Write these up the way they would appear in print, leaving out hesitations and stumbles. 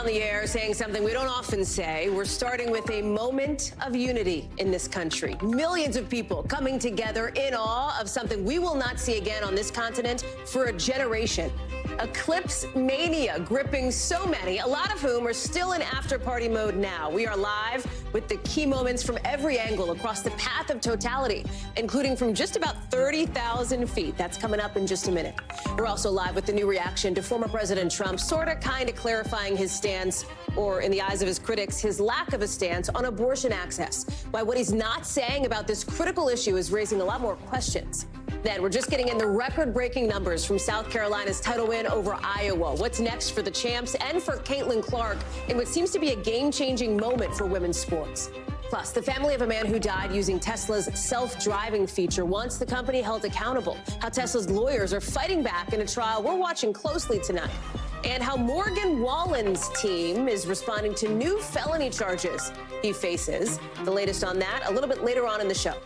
on the air saying something we don't often say. We're starting with a moment of unity in this country. Millions of people coming together in awe of something we will not see again on this continent for a generation. Eclipse mania gripping so many, a lot of whom are still in after-party mode now. We are live with the key moments from every angle across the path of totality, including from just about 30,000 feet. That's coming up in just a minute. We're also live with the new reaction to former President Trump, kind of clarifying his stance, or in the eyes of his critics, his lack of a stance on abortion access. Why what he's not saying about this critical issue is raising a lot more questions. Then we're just getting in the record-breaking numbers from South Carolina's title win over Iowa. What's next for the champs and for Caitlin Clark in what seems to be a game-changing moment for women's sports? Plus, the family of a man who died using Tesla's self-driving feature wants the company held accountable. How Tesla's lawyers are fighting back in a trial we're watching closely tonight. And how Morgan Wallen's team is responding to new felony charges he faces. The latest on that a little bit later on in the show.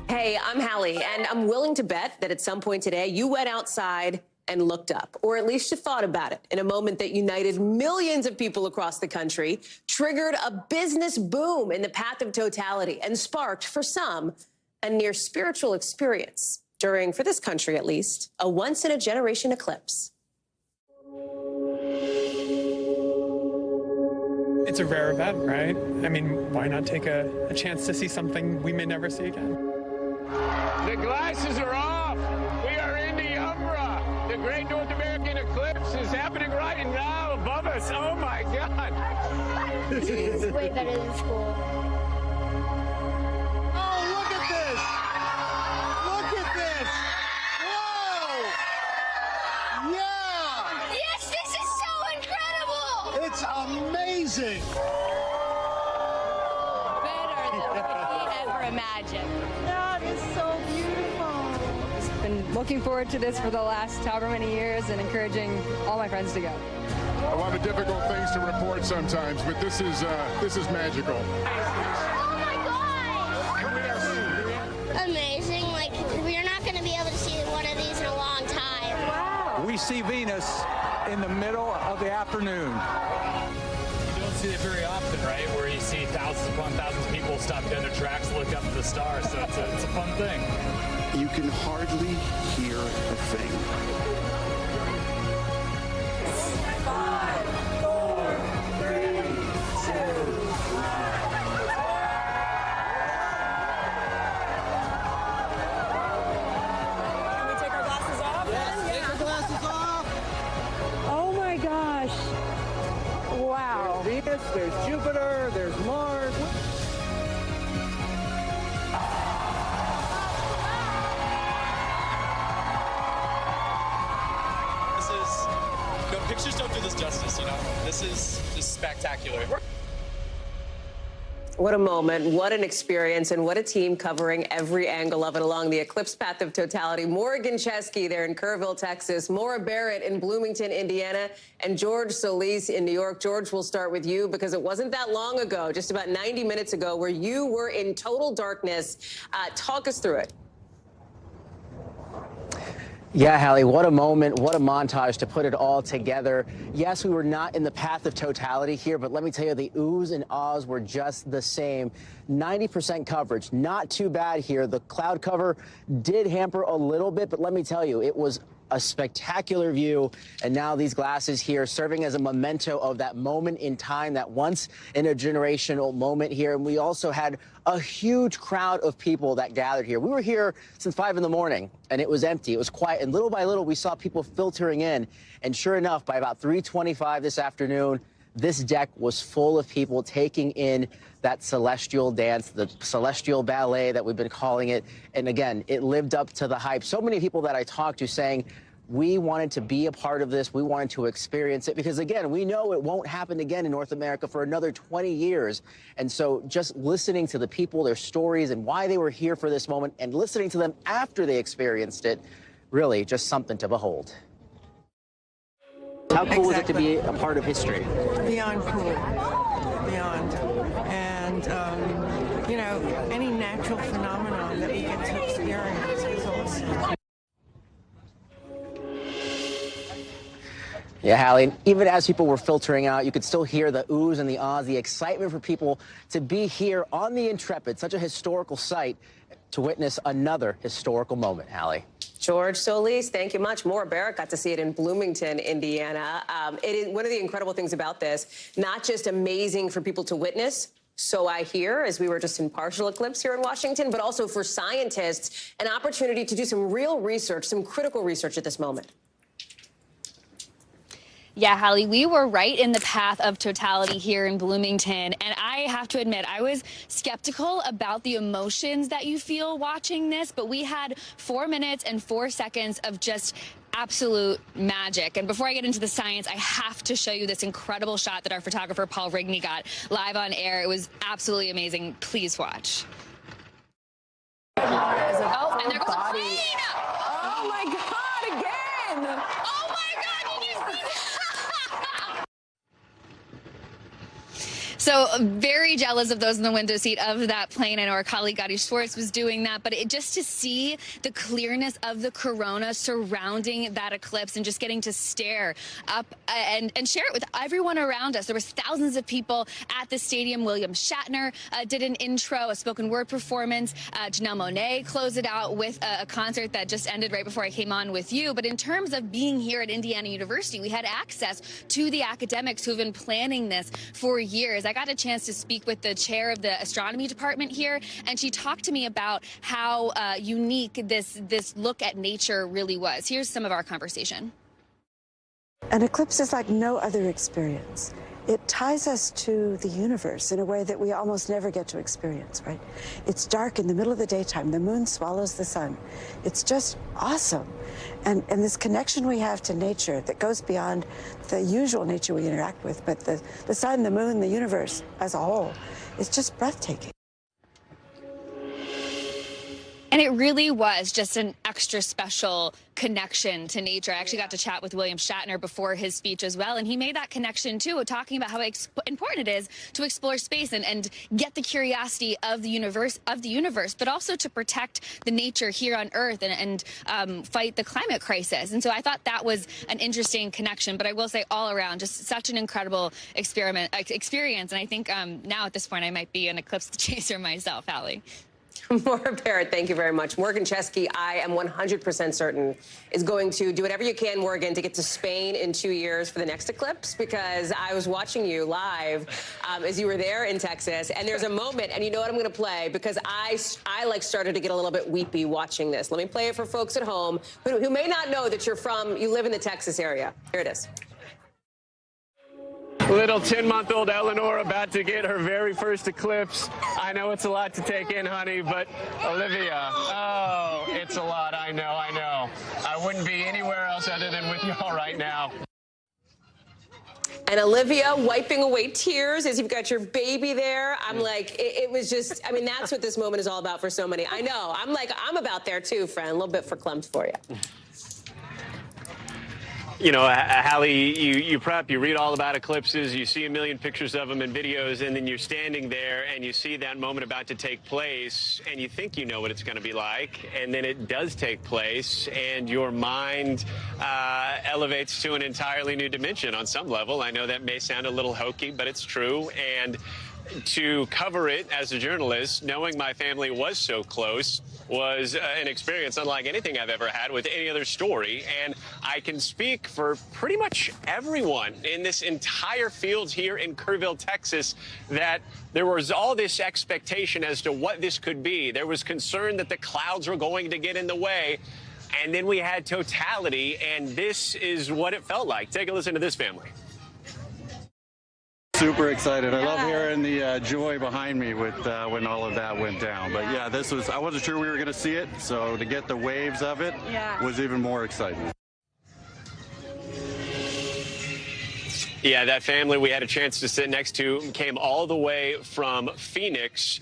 Hey, I'm Hallie, and I'm willing to bet that at some point today you went outside and looked up, or at least you thought about it in a moment that united millions of people across the country, triggered a business boom in the path of totality, and sparked, for some, a near spiritual experience during, for this country at least, a once-in-a-generation eclipse. It's a rare event, right? I mean, why not take a chance to see something we may never see again? The glasses are off. We are in the Umbra. The Great North American Eclipse is happening right now above us. Oh, my God. This is way better than school. Oh, look at this. Look at this. Whoa. Yeah. Yes, this is so incredible. It's amazing. Better than we ever imagined. That is so beautiful. I've been looking forward to this for the last however many years and encouraging all my friends to go. A lot of difficult things to report sometimes, but this is magical. Oh my God! Amazing. Like, we're not going to be able to see one of these in a long time. Wow. We see Venus in the middle of the afternoon. You don't see it very often, right? Where you see thousands upon thousands of people stop down their tracks to look up at the stars. So it's a fun thing. You can hardly hear a thing. 5, 4, 3, 2, 1. Can we take our glasses off? Yes, take your glasses off. Oh my gosh. Wow. There's Venus, there's Jupiter, there's Mars. Pictures don't do this justice, you know. This is just spectacular. What a moment, what an experience, and what a team covering every angle of it along the eclipse path of totality. Morgan Chesky there in Kerrville, Texas, Maura Barrett in Bloomington, Indiana, and George Solis in New York. George, we'll start with you because it wasn't that long ago, just about 90 minutes ago, where you were in total darkness. Talk us through it. Yeah, Hallie, what a moment, what a montage to put it all together. Yes, we were not in the path of totality here, but let me tell you, the oohs and ahs were just the same. 90% coverage, not too bad here. The cloud cover did hamper a little bit, but let me tell you, it was a spectacular view. And now these glasses here serving as a memento of that moment in time, that once in a generational moment here. And we also had a huge crowd of people that gathered here. We were here since 5 in the morning and it was empty. It was quiet. And little by little, we saw people filtering in. And sure enough, by about 3:25 this afternoon, this deck was full of people taking in that celestial dance, the celestial ballet that we've been calling it. And again, it lived up to the hype. So many people that I talked to saying, we wanted to be a part of this. We wanted to experience it because, again, we know it won't happen again in North America for another 20 years. And so just listening to the people, their stories, and why they were here for this moment, and listening to them after they experienced it, really just something to behold. How cool is it to be a part of history? Beyond cool. Beyond. And, you know, any natural phenomenon that we get to experience is awesome. Yeah, Hallie, even as people were filtering out, you could still hear the oohs and the ahs, the excitement for people to be here on the Intrepid, such a historical site, to witness another historical moment, Hallie. George Solis, thank you much. Maura Barrett got to see it in Bloomington, Indiana. It is one of the incredible things about this, not just amazing for people to witness, so I hear, as we were just in partial eclipse here in Washington, but also for scientists, an opportunity to do some real research, some critical research at this moment. Yeah, Hallie, we were right in the path of totality here in Bloomington. And I have to admit, I was skeptical about the emotions that you feel watching this. But we had 4 minutes and 4 seconds of just absolute magic. And before I get into the science, I have to show you this incredible shot that our photographer Paul Rigney got live on air. It was absolutely amazing. Please watch. Oh, and there goes a plane! Oh, my God, again! Oh, my God, did you see that? So very jealous of those in the window seat of that plane. I know our colleague Gotti Schwartz was doing that, but just to see the clearness of the corona surrounding that eclipse and just getting to stare up and share it with everyone around us. There was thousands of people at the stadium. William Shatner did an intro, a spoken word performance. Janelle Monáe closed it out with a concert that just ended right before I came on with you. But in terms of being here at Indiana University, we had access to the academics who've been planning this for years. I got a chance to speak with the chair of the astronomy department here, and she talked to me about how unique this look at nature really was. Here's some of our conversation. An eclipse is like no other experience. It ties us to the universe in a way that we almost never get to experience, right? It's dark in the middle of the daytime. The moon swallows the sun. It's just awesome. And this connection we have to nature that goes beyond the usual nature we interact with, but the sun, the moon, the universe as a whole, is just breathtaking. And it really was just an extra special connection to nature. I actually got to chat with William Shatner before his speech as well, and he made that connection too, talking about how important it is to explore space and get the curiosity of the universe, but also to protect the nature here on Earth and fight the climate crisis. And so I thought that was an interesting connection. But I will say, all around, just such an incredible experience. And I think now at this point, I might be an eclipse chaser myself, Hallie. Maura Barrett, thank you very much. Morgan Chesky, I am 100% certain, is going to do whatever you can, Morgan, to get to Spain in 2 years for the next eclipse, because I was watching you live as you were there in Texas, and there's a moment, and you know what I'm going to play, because I started to get a little bit weepy watching this. Let me play it for folks at home who may not know that you live in the Texas area. Here it is. Little 10-month-old Eleanor about to get her very first eclipse. I know it's a lot to take in, honey, but Olivia, oh, it's a lot. I know. I wouldn't be anywhere else other than with y'all right now. And Olivia wiping away tears as you've got your baby there. I'm like, it was just, I mean, that's what this moment is all about for so many. I know. I'm like, I'm about there too, friend. A little bit for clumps for you. You know, Hallie, you prep, you read all about eclipses, you see a million pictures of them and videos, and then you're standing there and you see that moment about to take place, and you think you know what it's going to be like, and then it does take place, and your mind elevates to an entirely new dimension on some level. I know that may sound a little hokey, but it's true. And to cover it as a journalist, knowing my family was so close, was an experience unlike anything I've ever had with any other story. And I can speak for pretty much everyone in this entire field here in Kerrville, Texas, that there was all this expectation as to what this could be. There was concern that the clouds were going to get in the way. And then we had totality, and this is what it felt like. Take a listen to this family. Super excited. I love hearing the joy behind me with when all of that went down. But yeah, this was, I wasn't sure we were going to see it, so to get the waves of it was even more exciting. Yeah, that family we had a chance to sit next to came all the way from Phoenix,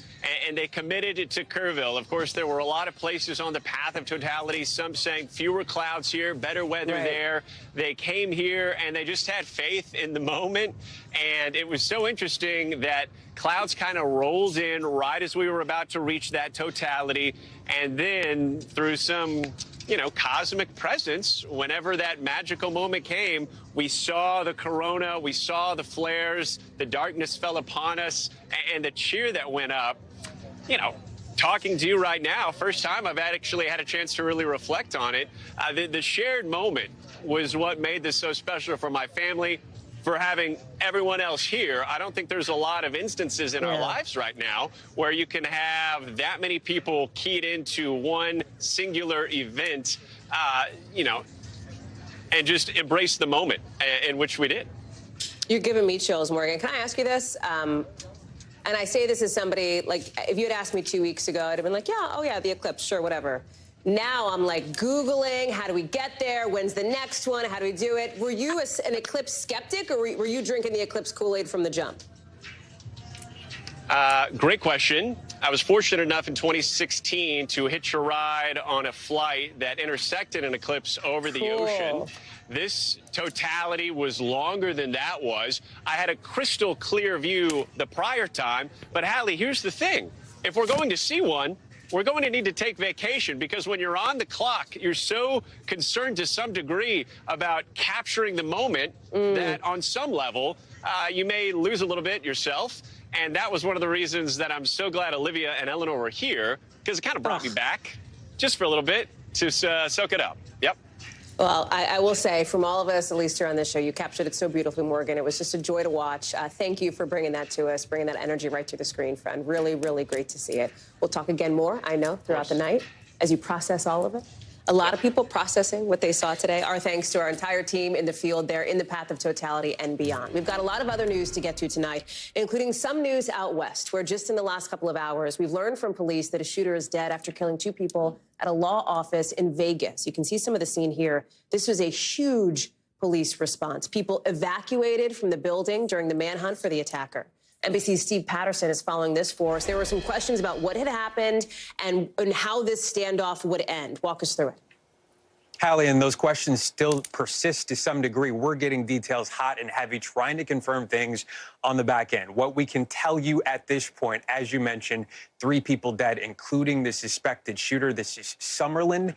and they committed to Kerrville. Of course, there were a lot of places on the path of totality, some saying fewer clouds here, better weather there. They came here, and they just had faith in the moment, and it was so interesting that clouds kind of rolled in right as we were about to reach that totality, and then through some you know, cosmic presence. Whenever that magical moment came, we saw the corona, we saw the flares, the darkness fell upon us, and the cheer that went up. You know, talking to you right now, first time I've actually had a chance to really reflect on it. The shared moment was what made this so special for my family, for having everyone else here. I don't think there's a lot of instances in our lives right now where you can have that many people keyed into one singular event, you know, and just embrace the moment in which we did. You're giving me chills, Morgan. Can I ask you this? And I say this as somebody, like, if you had asked me 2 weeks ago, I'd have been like, yeah, oh yeah, the eclipse, sure, whatever. Now I'm like Googling, how do we get there? When's the next one? How do we do it? Were you an eclipse skeptic, or were you drinking the eclipse Kool-Aid from the jump? Great question. I was fortunate enough in 2016 to hitch a ride on a flight that intersected an eclipse over the ocean. This totality was longer than that was. I had a crystal clear view the prior time. But, Hallie, here's the thing. If we're going to see one, we're going to need to take vacation, because when you're on the clock, you're so concerned to some degree about capturing the moment that on some level, you may lose a little bit yourself. And that was one of the reasons that I'm so glad Olivia and Eleanor were here, because it kind of brought me back just for a little bit to soak it up. Yep. Well, I will say, from all of us, at least here on this show, you captured it so beautifully, Morgan. It was just a joy to watch. Thank you for bringing that to us, bringing that energy right to the screen, friend. Really, really great to see it. We'll talk again more, I know, throughout the night as you process all of it. A lot of people processing what they saw today. Our thanks to our entire team in the field there in the path of totality and beyond. We've got a lot of other news to get to tonight, including some news out west, where just in the last couple of hours, we've learned from police that a shooter is dead after killing 2 people at a law office in Vegas. You can see some of the scene here. This was a huge police response. People evacuated from the building during the manhunt for the attacker. NBC's Steve Patterson is following this for us. There were some questions about what had happened and how this standoff would end. Walk us through it. Hallie, and those questions still persist to some degree. We're getting details hot and heavy, trying to confirm things on the back end. What we can tell you at this point, as you mentioned, 3 people dead, including the suspected shooter. This is Summerlin,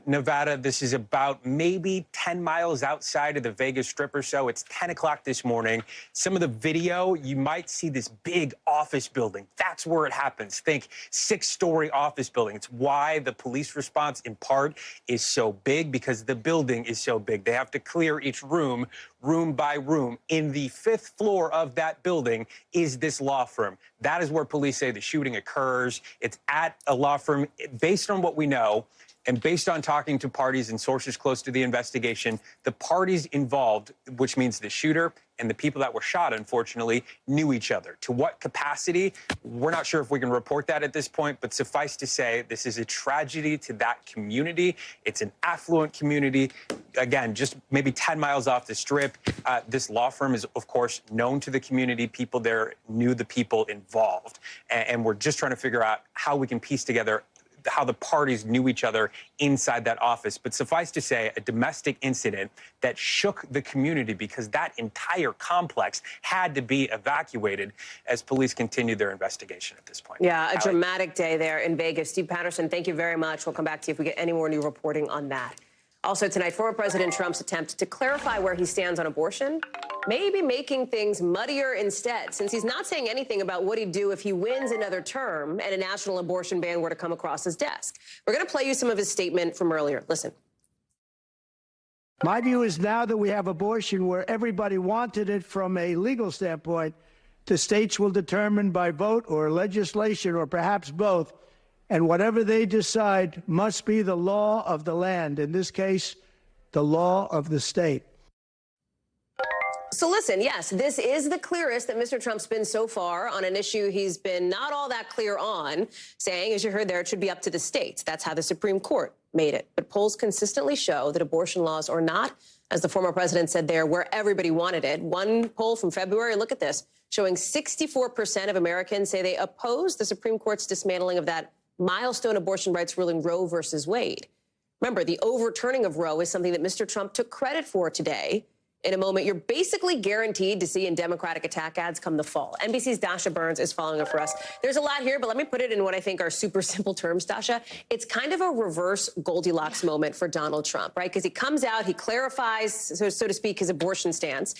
Nevada. This is about maybe 10 miles outside of the Vegas Strip or so. It's 10 o'clock this morning. Some of the video, you might see this big office building. That's where it happens. Think 6-story office building. It's why the police response, in part, is so big, because the building is so big. They have to clear each room, room by room. In the 5th floor of that building is this law firm. That is where police say the shooting occurs. It's at a law firm. Based on what we know, and based on talking to parties and sources close to the investigation, the parties involved, which means the shooter and the people that were shot, unfortunately, knew each other. To what capacity? We're not sure if we can report that at this point, but suffice to say, this is a tragedy to that community. It's an affluent community. Again, just maybe 10 miles off the Strip. This law firm is, of course, known to the community. People there knew the people involved. And we're just trying to figure out how we can piece together how the parties knew each other inside that office. But suffice to say, a domestic incident that shook the community, because that entire complex had to be evacuated as police continue their investigation at this point. Yeah, a dramatic day there in Vegas. Steve Patterson, thank you very much. We'll come back to you if we get any more new reporting on that. Also tonight, former President Trump's attempt to clarify where he stands on abortion, maybe making things muddier instead, since he's not saying anything about what he'd do if he wins another term and a national abortion ban were to come across his desk. We're going to play you some of his statement from earlier. Listen. My view is, now that we have abortion where everybody wanted it from a legal standpoint, the states will determine by vote or legislation or perhaps both, and whatever they decide must be the law of the land. In this case, the law of the state. So listen, yes, this is the clearest that Mr. Trump's been so far on an issue he's been not all that clear on, saying, as you heard there, it should be up to the states. That's how the Supreme Court made it. But polls consistently show that abortion laws are not, as the former president said there, where everybody wanted it. One poll from February, look at this, showing 64% of Americans say they oppose the Supreme Court's dismantling of that milestone abortion rights ruling Roe versus Wade. Remember, the overturning of Roe is something that Mr. Trump took credit for today in a moment you're basically guaranteed to see in Democratic attack ads come the fall. NBC's Dasha Burns is following up for us. There's a lot here, but let me put it in what I think are super simple terms, Dasha. It's kind of a reverse Goldilocks moment for Donald Trump, right? Because he comes out, he clarifies, so to speak, his abortion stance.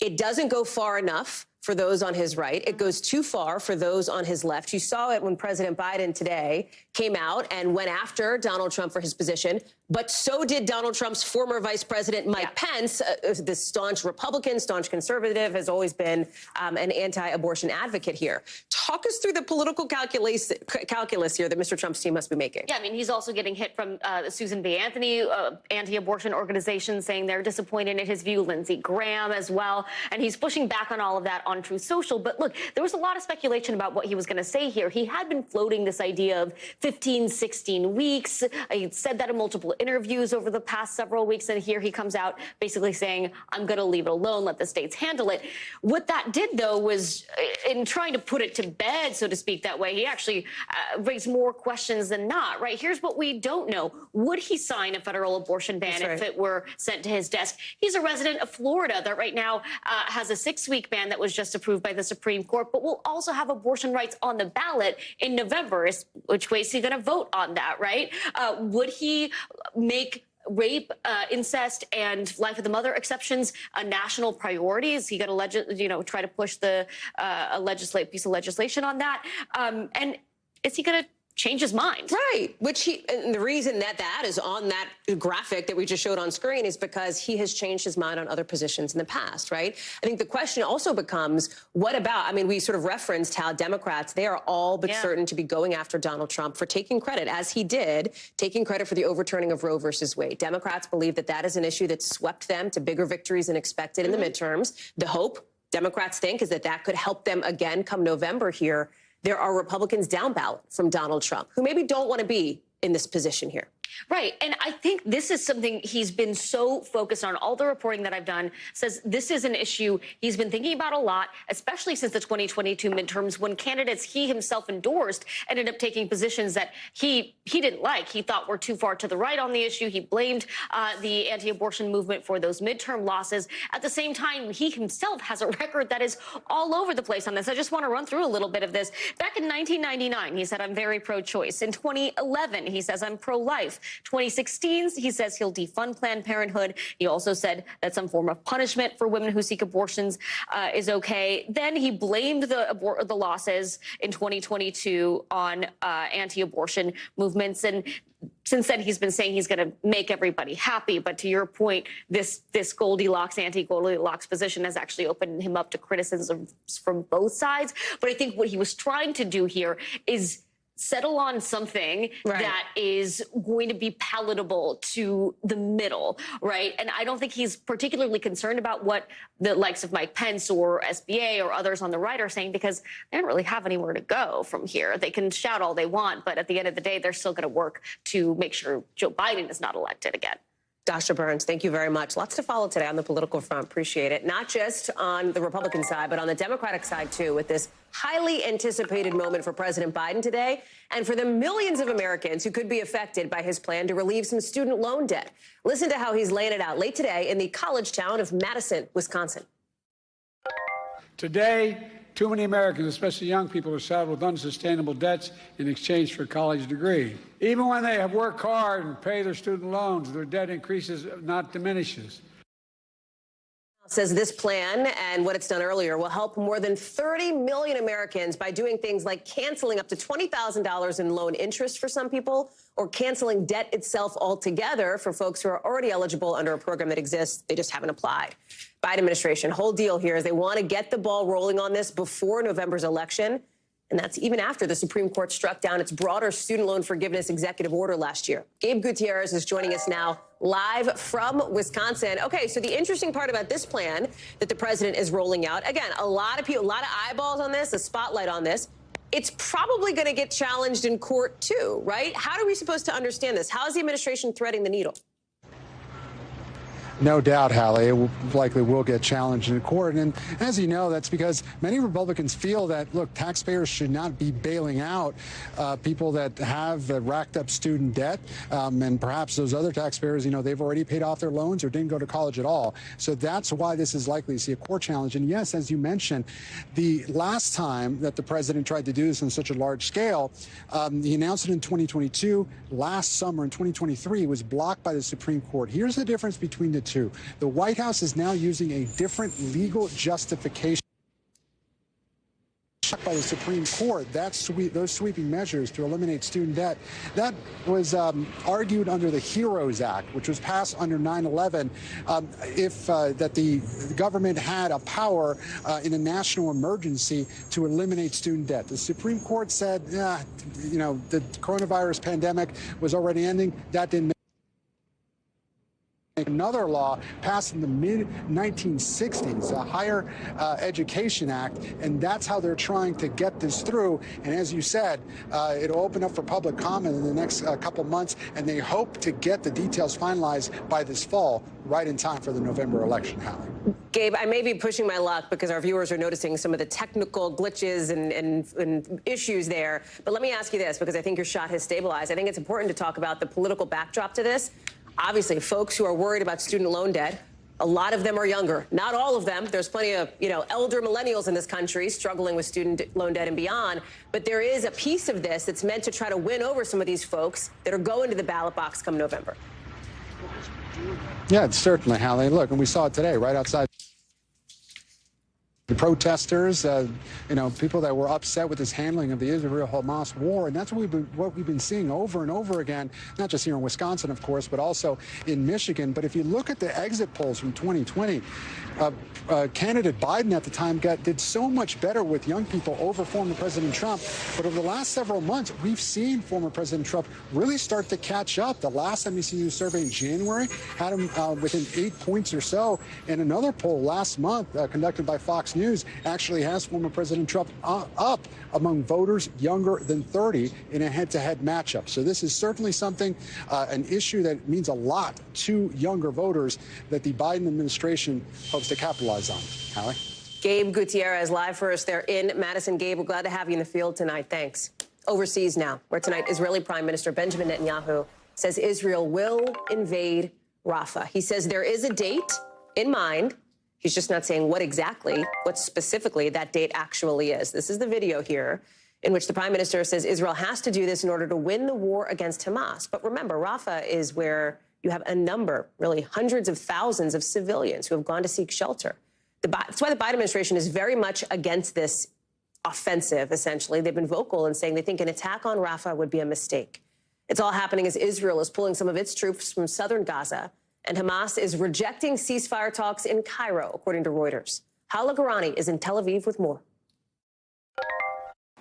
It doesn't go far enough for those on his right. It goes too far for those on his left. You saw it when President Biden today came out and went after Donald Trump for his position. But so did Donald Trump's former Vice President Mike Pence, the staunch Republican, staunch conservative, has always been an anti-abortion advocate here. Talk us through the political calculus here that Mr. Trump's team must be making. Yeah, I mean, he's also getting hit from Susan B. Anthony, anti-abortion organization, saying they're disappointed in his view, Lindsey Graham as well. And he's pushing back on all of that on Truth Social. But look, there was a lot of speculation about what he was going to say here. He had been floating this idea of 15, 16 weeks. He said that in multiple interviews over the past several weeks, and here he comes out basically saying, I'm going to leave it alone, let the states handle it. What that did, though, was in trying to put it to bed, so to speak, that way, he actually raised more questions than not, right? Here's what we don't know. Would he sign a federal abortion ban if it were sent to his desk? He's a resident of Florida that right now has a 6-week ban that was just approved by the Supreme Court, but will also have abortion rights on the ballot in November. Which way is he going to vote on that, right? Would he make rape, incest, and life of the mother exceptions a national priority? Is he going to, try to push the piece of legislation on that? And is he going to change his mind? Right, and the reason that is on that graphic that we just showed on screen is because he has changed his mind on other positions in the past, right? I think the question also becomes, what about, I mean, we sort of referenced how Democrats, they are all but certain to be going after Donald Trump for taking credit, as he did, taking credit for the overturning of Roe versus Wade. Democrats believe that that is an issue that swept them to bigger victories than expected in the midterms. The hope, Democrats think, is that that could help them again come November here. There are Republicans down ballot from Donald Trump who maybe don't want to be in this position here. Right. And I think this is something he's been so focused on. All the reporting that I've done says this is an issue he's been thinking about a lot, especially since the 2022 midterms, when candidates he himself endorsed ended up taking positions that he didn't like. He thought were too far to the right on the issue. He blamed the anti-abortion movement for those midterm losses. At the same time, he himself has a record that is all over the place on this. I just want to run through a little bit of this. Back in 1999, he said, I'm very pro-choice. In 2011, he says, I'm pro-life. 2016, he says he'll defund Planned Parenthood. He also said that some form of punishment for women who seek abortions is okay. Then he blamed the losses in 2022 on anti-abortion movements. And since then, he's been saying he's going to make everybody happy. But to your point, this Goldilocks, anti-Goldilocks position has actually opened him up to criticism from both sides. But I think what he was trying to do here is settle on something that is going to be palatable to the middle, right? And I don't think he's particularly concerned about what the likes of Mike Pence or SBA or others on the right are saying, because they don't really have anywhere to go from here. They can shout all they want, but at the end of the day, they're still going to work to make sure Joe Biden is not elected again. Dasha Burns, thank you very much. Lots to follow today on the political front. Appreciate it. Not just on the Republican side, but on the Democratic side, too, with this highly anticipated moment for President Biden today and for the millions of Americans who could be affected by his plan to relieve some student loan debt. Listen to how he's laying it out late today in the college town of Madison, Wisconsin. Today, too many Americans, especially young people, are saddled with unsustainable debts in exchange for a college degree. Even when they have worked hard and pay their student loans, their debt increases, not diminishes. Says this plan and what it's done earlier will help more than 30 million Americans by doing things like canceling up to $20,000 in loan interest for some people, or canceling debt itself altogether for folks who are already eligible under a program that exists. They just haven't applied. Biden administration, whole deal here is they want to get the ball rolling on this before November's election. And that's even after the Supreme Court struck down its broader student loan forgiveness executive order last year. Gabe Gutierrez is joining us now live from Wisconsin. Okay, so the interesting part about this plan that the president is rolling out, again, a lot of people, a lot of eyeballs on this, a spotlight on this. It's probably going to get challenged in court, too, right? How are we supposed to understand this? How is the administration threading the needle? No doubt, Hallie, it likely will get challenged in court. And as you know, that's because many Republicans feel that, look, taxpayers should not be bailing out people that have racked up student debt. And perhaps those other taxpayers, you know, they've already paid off their loans or didn't go to college at all. So that's why this is likely to see a court challenge. And yes, as you mentioned, the last time that the president tried to do this on such a large scale, he announced it in 2022. Last summer in 2023, it was blocked by the Supreme Court. Here's the difference between the two. The White House is now using a different legal justification by the Supreme Court. Those sweeping measures to eliminate student debt, that was argued under the HEROES Act, which was passed under 9/11, that the government had a power in a national emergency to eliminate student debt. The Supreme Court said, you know, the coronavirus pandemic was already ending. That didn't another law passed in the mid-1960s, a Higher Education Act, and that's how they're trying to get this through. And as you said, it'll open up for public comment in the next couple months, and they hope to get the details finalized by this fall, right in time for the November election, Hallie. Gabe, I may be pushing my luck because our viewers are noticing some of the technical glitches and issues there. But let me ask you this, because I think your shot has stabilized. I think it's important to talk about the political backdrop to this. Obviously, folks who are worried about student loan debt, a lot of them are younger. Not all of them. There's plenty of, you know, elder millennials in this country struggling with student loan debt and beyond. But there is a piece of this that's meant to try to win over some of these folks that are going to the ballot box come November. Yeah, certainly, Hallie. Look, and we saw it today right outside. The protesters, you know, people that were upset with this handling of the Israel-Hamas war, and that's what we've been seeing over and over again, not just here in Wisconsin, of course, but also in Michigan. But if you look at the exit polls from 2020, candidate Biden at the time did so much better with young people over former President Trump. But over the last several months, we've seen former President Trump really start to catch up. The last NBC News survey in January had him within 8 points or so. And another poll last month conducted by Fox News actually has former President Trump up among voters younger than 30 in a head-to-head matchup. So this is certainly something, an issue that means a lot to younger voters that the Biden administration hopes to capitalize on. Hallie? Gabe Gutierrez live for us there in Madison. Gabe, we're glad to have you in the field tonight. Thanks. Overseas now, where tonight Israeli Prime Minister Benjamin Netanyahu says Israel will invade Rafah. He says there is a date in mind. He's just not saying what exactly, what specifically that date actually is. This is the video here in which the prime minister says Israel has to do this in order to win the war against Hamas. But remember, Rafah is where you have a number, really hundreds of thousands of civilians who have gone to seek shelter. That's why the Biden administration is very much against this offensive, essentially. They've been vocal in saying they think an attack on Rafah would be a mistake. It's all happening as Israel is pulling some of its troops from southern Gaza, and Hamas is rejecting ceasefire talks in Cairo, according to Reuters. Hallie is in Tel Aviv with more.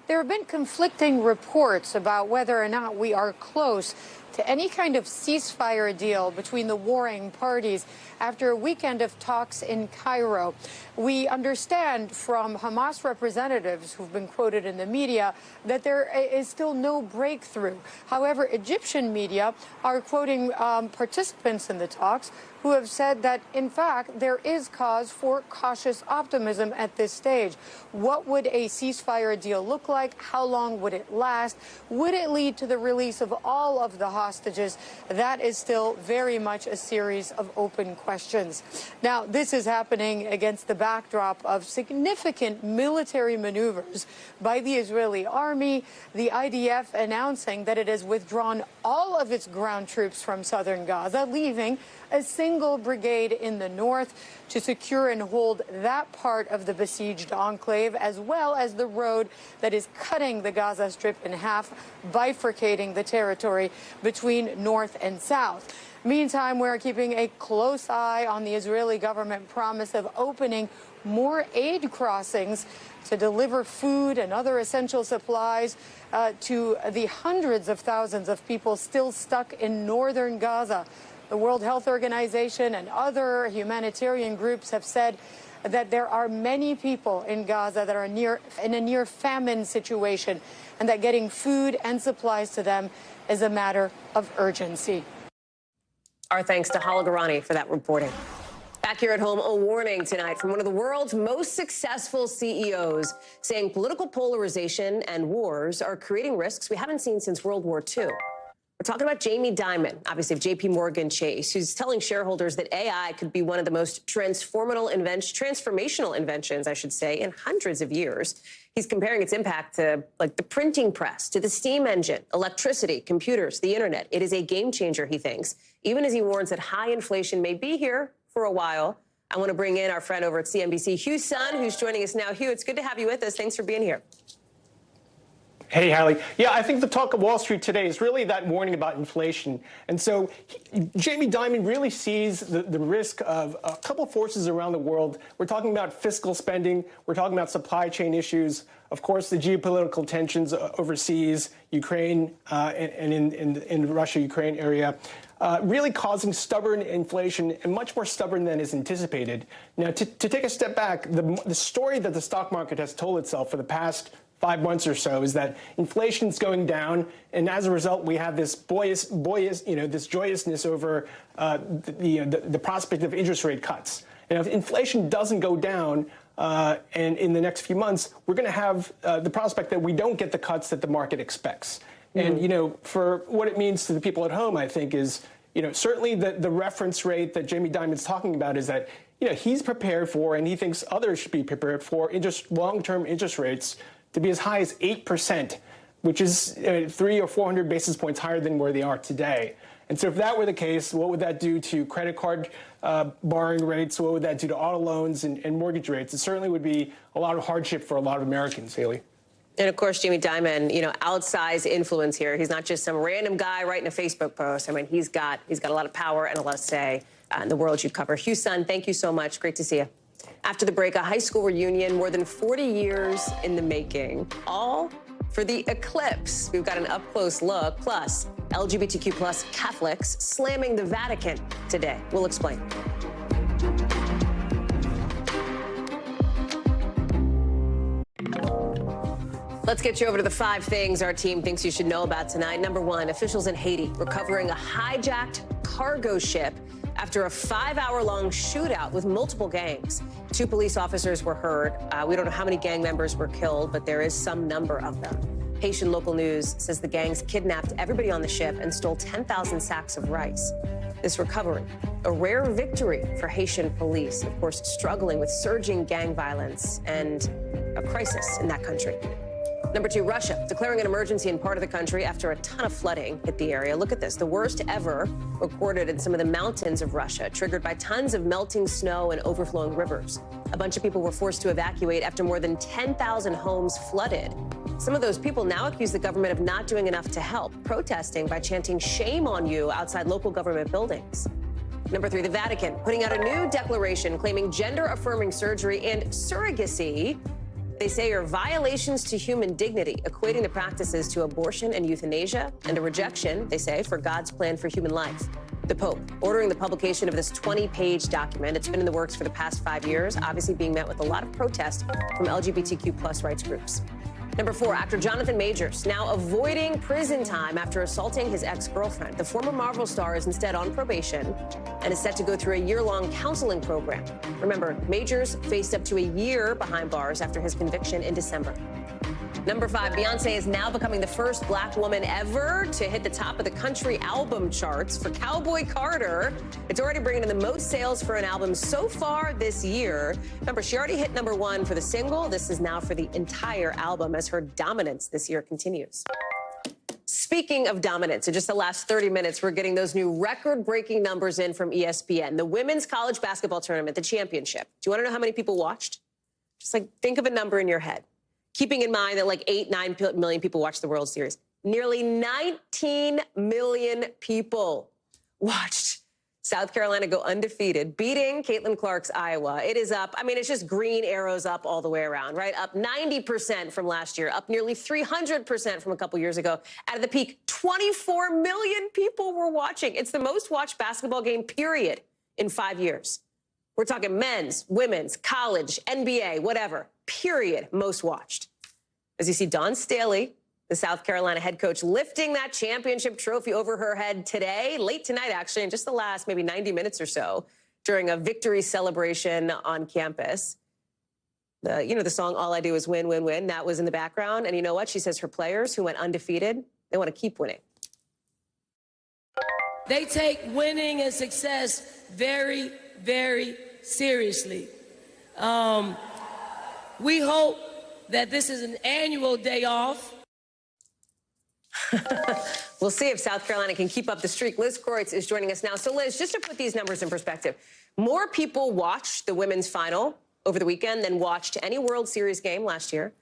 There have been conflicting reports about whether or not we are close to any kind of ceasefire deal between the warring parties after a weekend of talks in Cairo. We understand from Hamas representatives who've been quoted in the media that there is still no breakthrough. However, Egyptian media are quoting participants in the talks who have said that, in fact, there is cause for cautious optimism at this stage. What would a ceasefire deal look like? How long would it last? Would it lead to the release of all of the hostages? That is still very much a series of open questions. Now, this is happening against the backdrop of significant military maneuvers by the Israeli army, the IDF announcing that it has withdrawn all of its ground troops from southern Gaza, leaving a single brigade in the north to secure and hold that part of the besieged enclave, as well as the road that is cutting the Gaza Strip in half, bifurcating the territory between north and south. Meantime, we're keeping a close eye on the Israeli government promise of opening more aid crossings to deliver food and other essential supplies to the hundreds of thousands of people still stuck in northern Gaza. The World Health Organization and other humanitarian groups have said that there are many people in Gaza that are in a near famine situation, and that getting food and supplies to them is a matter of urgency. Our thanks to Hallie for that reporting. Back here at home, a warning tonight from one of the world's most successful CEOs, saying political polarization and wars are creating risks we haven't seen since World War II. We're talking about Jamie Dimon, obviously of J.P. Morgan Chase, who's telling shareholders that AI could be one of the most transformational inventions, I should say, in hundreds of years. He's comparing its impact to, like, the printing press, to the steam engine, electricity, computers, the internet. It is a game changer, he thinks, even as he warns that high inflation may be here for a while. I want to bring in our friend over at CNBC, Hugh Sun, who's joining us now. Hugh, it's good to have you with us. Thanks for being here. Hey, Hallie. Yeah, I think the talk of Wall Street today is really that warning about inflation. And so Jamie Dimon really sees the risk of a couple forces around the world. We're talking about fiscal spending. We're talking about supply chain issues. Of course, the geopolitical tensions overseas, Ukraine and in the Russia-Ukraine area, really causing stubborn inflation, and much more stubborn than is anticipated. Now, to take a step back, the story that the stock market has told itself for the past 5 months or so is that inflation is going down, and as a result, we have this this joyousness over the prospect of interest rate cuts. And if inflation doesn't go down, and in the next few months, we're going to have the prospect that we don't get the cuts that the market expects. And for what it means to the people at home, I think is certainly the reference rate that Jamie Dimon's talking about is that he's prepared for, and he thinks others should be prepared for, long-term interest rates to be as high as 8%, which is 300 or 400 basis points higher than where they are today. And so if that were the case, what would that do to credit card borrowing rates? What would that do to auto loans and mortgage rates? It certainly would be a lot of hardship for a lot of Americans, Haley. And of course, Jamie Dimon, outsized influence here. He's not just some random guy writing a Facebook post. I mean, he's got a lot of power and a lot of say in the world you cover. Hugh Sun, thank you so much. Great to see you. After the break, a high school reunion more than 40 years in the making, all for the Eclipse. We've got an up-close look, plus LGBTQ plus Catholics slamming the Vatican today. We'll explain. Let's get you over to the 5 things our team thinks you should know about tonight. Number 1, officials in Haiti recovering a hijacked cargo ship after a 5-hour-long shootout with multiple gangs. 2 police officers were hurt. We don't know how many gang members were killed, but there is some number of them. Haitian local news says the gangs kidnapped everybody on the ship and stole 10,000 sacks of rice. This recovery, a rare victory for Haitian police, of course, struggling with surging gang violence and a crisis in that country. Number 2, Russia declaring an emergency in part of the country after a ton of flooding hit the area. Look at this, the worst ever recorded in some of the mountains of Russia, triggered by tons of melting snow and overflowing rivers. A bunch of people were forced to evacuate after more than 10,000 homes flooded. Some of those people now accuse the government of not doing enough to help, protesting by chanting "shame on you" outside local government buildings. Number 3, the Vatican putting out a new declaration claiming gender-affirming surgery and surrogacy, they say, are violations to human dignity, equating the practices to abortion and euthanasia, and a rejection, they say, for God's plan for human life. The Pope ordering the publication of this 20-page document. It's been in the works for the past 5 years, obviously being met with a lot of protest from LGBTQ plus rights groups. Number 4, actor Jonathan Majors now avoiding prison time after assaulting his ex-girlfriend. The former Marvel star is instead on probation and is set to go through a year-long counseling program. Remember, Majors faced up to a year behind bars after his conviction in December. Number 5, Beyonce is now becoming the first black woman ever to hit the top of the country album charts for Cowboy Carter. It's already bringing in the most sales for an album so far this year. Remember, she already hit number 1 for the single. This is now for the entire album as her dominance this year continues. Speaking of dominance, in just the last 30 minutes, we're getting those new record-breaking numbers in from ESPN. The women's college basketball tournament, the championship. Do you want to know how many people watched? Just think of a number in your head. Keeping in mind that 8-9 million people watched the World Series. Nearly 19 million people watched South Carolina go undefeated, beating Caitlin Clark's Iowa. It is up. I mean, it's just green arrows up all the way around, right? Up 90% from last year, up nearly 300% from a couple years ago. At the peak, 24 million people were watching. It's the most watched basketball game, period, in 5 years. We're talking men's, women's, college, NBA, whatever. Period, most watched. As you see, Dawn Staley The South Carolina head coach lifting that championship trophy over her head today, late tonight, actually, in just the last maybe 90 minutes or so, during a victory celebration on campus. The song All I Do Is Win, Win, Win, that was in the background. And you know what? She says her players who went undefeated, they want to keep winning. They take winning and success very, very seriously. We hope that this is an annual day off. We'll see if South Carolina can keep up the streak. Liz Kreutz is joining us now. So, Liz, just to put these numbers in perspective, more people watched the women's final over the weekend than watched any World Series game last year,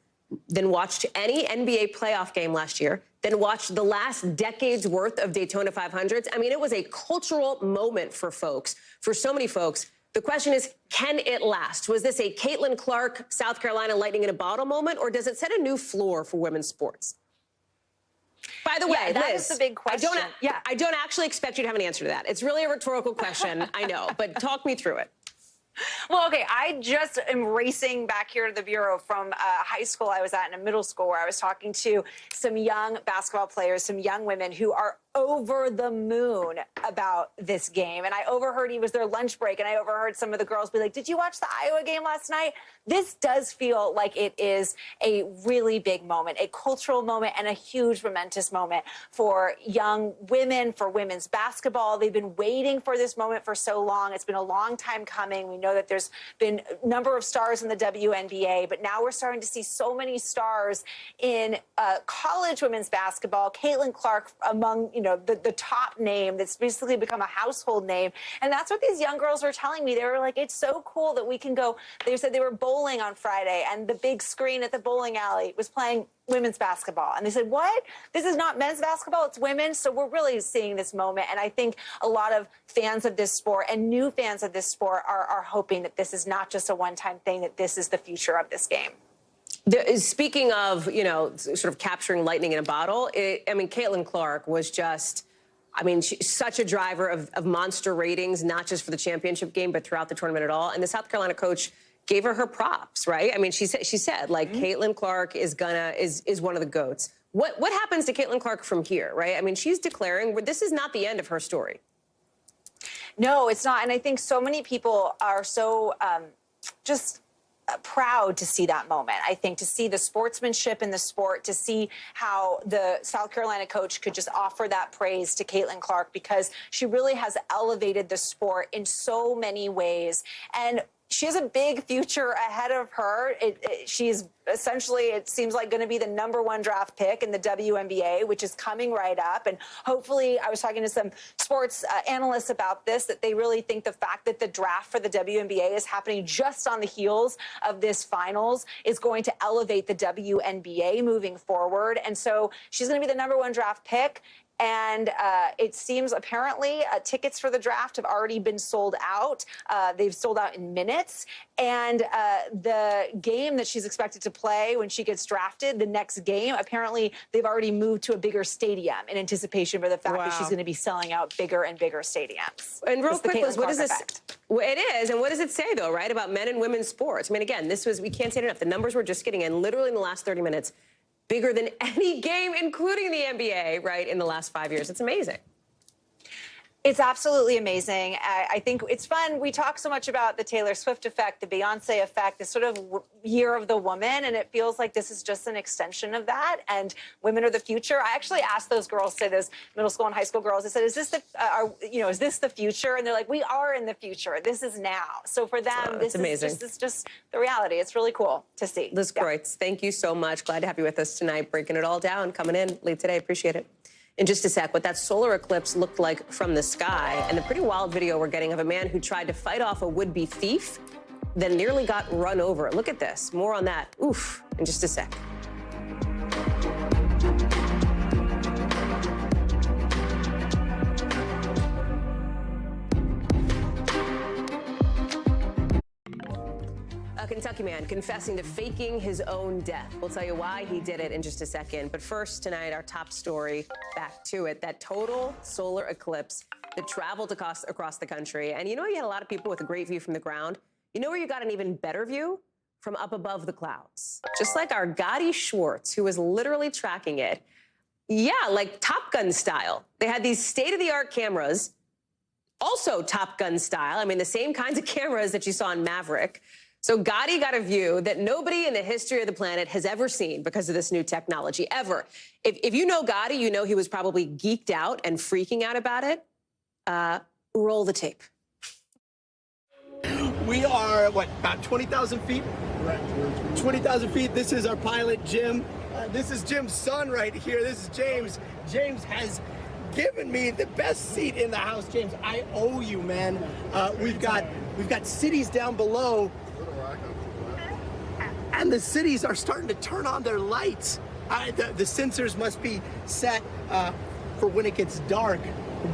than watched any NBA playoff game last year, than watched the last decade's worth of Daytona 500s. I mean, it was a cultural moment for folks, for so many folks. The question is, can it last? Was this a Caitlin Clark, South Carolina lightning in a bottle moment, or does it set a new floor for women's sports? By the way, that Liz, is the big question. I don't actually expect you to have an answer to that. It's really a rhetorical question, I know, but talk me through it. Well, okay, I just am racing back here to the Bureau from high school I was at and a middle school where I was talking to some young basketball players, some young women who are over the moon about this game. And I overheard, it was their lunch break, and I overheard some of the girls be like, did you watch the Iowa game last night? This does feel like it is a really big moment, a cultural moment and a huge momentous moment for young women, for women's basketball. They've been waiting for this moment for so long. It's been a long time coming. We know that there's been a number of stars in the WNBA, but now we're starting to see so many stars in college women's basketball. Caitlin Clark among, the top name that's basically become a household name. And that's what these young girls were telling me. They were like, it's so cool that we can go. They said they were bowling on Friday and the big screen at the bowling alley was playing women's basketball. And they said, what? This is not men's basketball, it's women's. So we're really seeing this moment. And I think a lot of fans of this sport and new fans of this sport are hoping that this is not just a one-time thing, that this is the future of this game. Speaking of, sort of capturing lightning in a bottle, Caitlin Clark was just, she's such a driver of monster ratings, not just for the championship game, but throughout the tournament at all. And the South Carolina coach gave her props, right? She said, Caitlin Clark is one of the GOATs. What happens to Caitlin Clark from here, right? She's declaring this is not the end of her story. No, it's not. And I think so many people are so just proud to see that moment. I think to see the sportsmanship in the sport, to see how the South Carolina coach could just offer that praise to Caitlin Clark, because she really has elevated the sport in so many ways. And she has a big future ahead of her. She's essentially, it seems like, going to be the #1 draft pick in the WNBA, which is coming right up. And hopefully, I was talking to some sports analysts about this, that they really think the fact that the draft for the WNBA is happening just on the heels of this finals is going to elevate the WNBA moving forward. And so she's going to be the #1 draft pick. And it seems apparently tickets for the draft have already been sold out. They've sold out in minutes. And the game that she's expected to play when she gets drafted, the next game, apparently they've already moved to a bigger stadium in anticipation for the fact that she's going to be selling out bigger and bigger stadiums. And real quick, Liz, what does this? Well, it is. And what does it say, though, right, about men and women's sports? Again, we can't say it enough. The numbers we're just getting in literally in the last 30 minutes. Bigger than any game, including the NBA, right, in the last 5 years. It's amazing. It's absolutely amazing. I think it's fun. We talk so much about the Taylor Swift effect, the Beyonce effect, this sort of year of the woman, and it feels like this is just an extension of that. And women are the future. I actually asked those girls, those middle school and high school girls, I said, is this the future? And they're like, we are in the future. This is now. So for them, this is just the reality. It's really cool to see. Liz Kreutz, thank you so much. Glad to have you with us tonight, breaking it all down, coming in late today. Appreciate it. In just a sec, what that solar eclipse looked like from the sky, and the pretty wild video we're getting of a man who tried to fight off a would-be thief, then nearly got run over. Look at this. More on that. Oof, in just a sec. A Kentucky man confessing to faking his own death. We'll tell you why he did it in just a second. But first, tonight, our top story, back to it, that total solar eclipse that traveled across the country. And you had a lot of people with a great view from the ground. You know where you got an even better view? from up above the clouds. Just like our Gotti Schwartz, who was literally tracking it. Yeah, like Top Gun style. They had these state-of-the-art cameras, also Top Gun style. I mean, the same kinds of cameras that you saw in Maverick. So Gotti got a view that nobody in the history of the planet has ever seen because of this new technology, ever. If you know Gotti, you know he was probably geeked out and freaking out about it. Roll the tape. We are, what, about 20,000 feet? Right. 20,000 feet. This is our pilot, Jim. This is Jim's son right here. This is James. James has given me the best seat in the house. James, I owe you, man. We've got cities down below, and the cities are starting to turn on their lights. The sensors must be set for when it gets dark,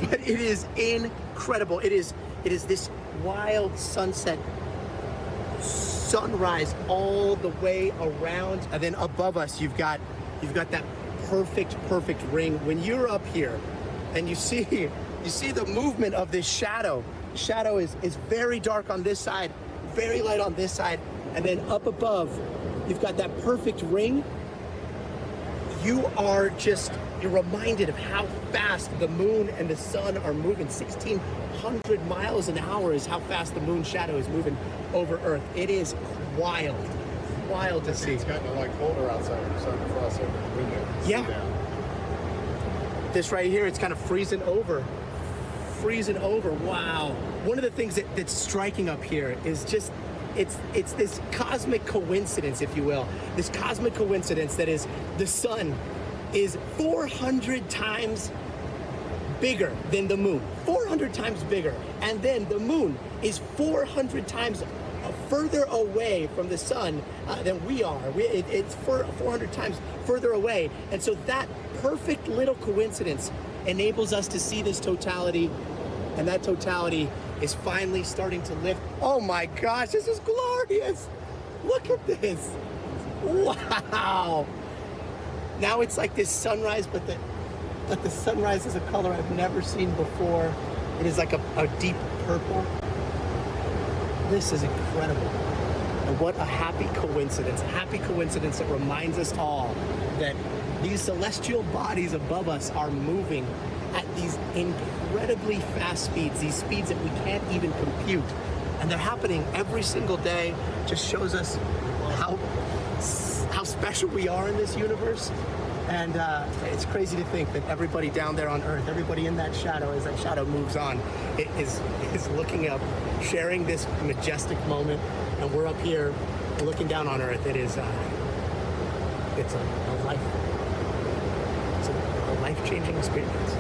but it is incredible. It is this wild sunset, sunrise all the way around, and then above us you've got that perfect ring. When you're up here and you see the movement of this shadow. The shadow is very dark on this side, very light on this side, and then up above you've got that perfect ring. You're reminded of how fast the moon and the sun are moving. 1,600 miles an hour is how fast the moon shadow is moving over Earth. It is wild to see. It's gotten like colder outside. It's starting to frost over the window. Yeah. This right here, it's kind of freezing over. Wow. One of the things that's striking up here is just it's this cosmic coincidence, if you will. This cosmic coincidence that is the sun is 400 times bigger than the moon. 400 times bigger. And then the moon is 400 times further away from the sun than we are. It's 400 times further away. And so that perfect little coincidence enables us to see this totality, and that totality is finally starting to lift. Oh my gosh, this is glorious. Look at this. Wow. Now it's like this sunrise, but the sunrise is a color I've never seen before. It is like a deep purple. This is incredible. And what a happy coincidence that reminds us all that these celestial bodies above us are moving at these incredibly fast speeds, these speeds that we can't even compute. And they're happening every single day. Just shows us how special we are in this universe. And it's crazy to think that everybody down there on Earth, everybody in that shadow, as that shadow moves on, is looking up, sharing this majestic moment, and we're up here looking down on Earth. It's a life-changing experience.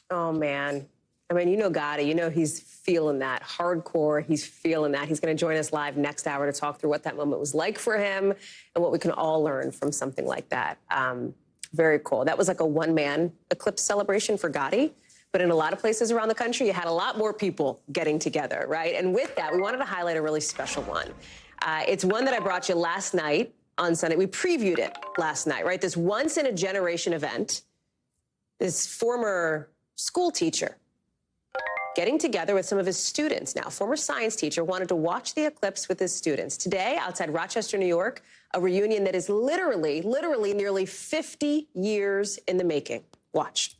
Oh man. I mean, you know Gotti, you know he's feeling that hardcore. He's feeling that. He's going to join us live next hour to talk through what that moment was like for him and what we can all learn from something like that. Very cool. That was like a one-man eclipse celebration for Gotti. But in a lot of places around the country, you had a lot more people getting together, right? And with that, we wanted to highlight a really special one. It's one that I brought you last night on Sunday. We previewed it last night, right? This once-in-a-generation event. This former school teacher getting together with some of his students now. Former science teacher wanted to watch the eclipse with his students. Today, outside Rochester, New York, a reunion that is literally nearly 50 years in the making. Watch.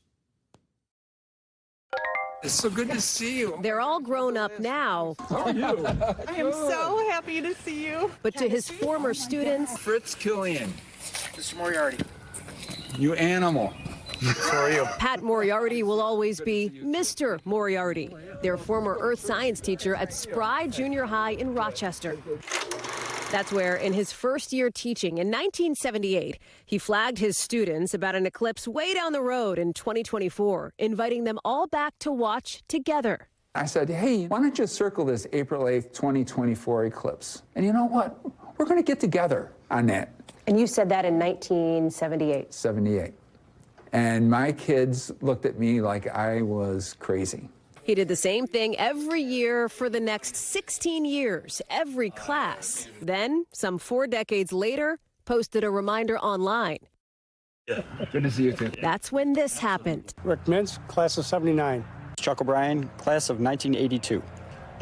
It's so good to see you. They're all grown up now. How are you? I am so happy to see you. But to his former students... Fritz Killian. Mr. Moriarty. You animal. How are you? Pat Moriarty will always be Mr. Moriarty, their former earth science teacher at Spry Junior High in Rochester. That's where, in his first year teaching in 1978, he flagged his students about an eclipse way down the road in 2024, inviting them all back to watch together. I said, hey, why don't you circle this April 8th, 2024 eclipse? And you know what? We're going to get together on that. And you said that in 1978? 78. And my kids looked at me like I was crazy. He did the same thing every year for the next 16 years, every class. Then, some 4 decades later, posted a reminder online. Yeah, good to see you too. That's when this happened. Rick Mintz, class of 79. Chuck O'Brien, class of 1982.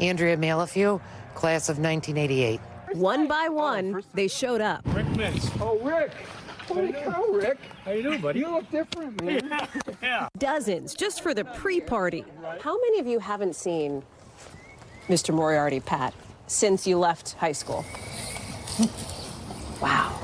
Andrea Malafew, class of 1988. One by one, they showed up. Rick Mintz. Oh, Rick. Holy cow, Rick. How you doing, buddy? You look different, man. Yeah. Dozens just for the pre-party. How many of you haven't seen Mr. Moriarty, Pat, since you left high school? Wow.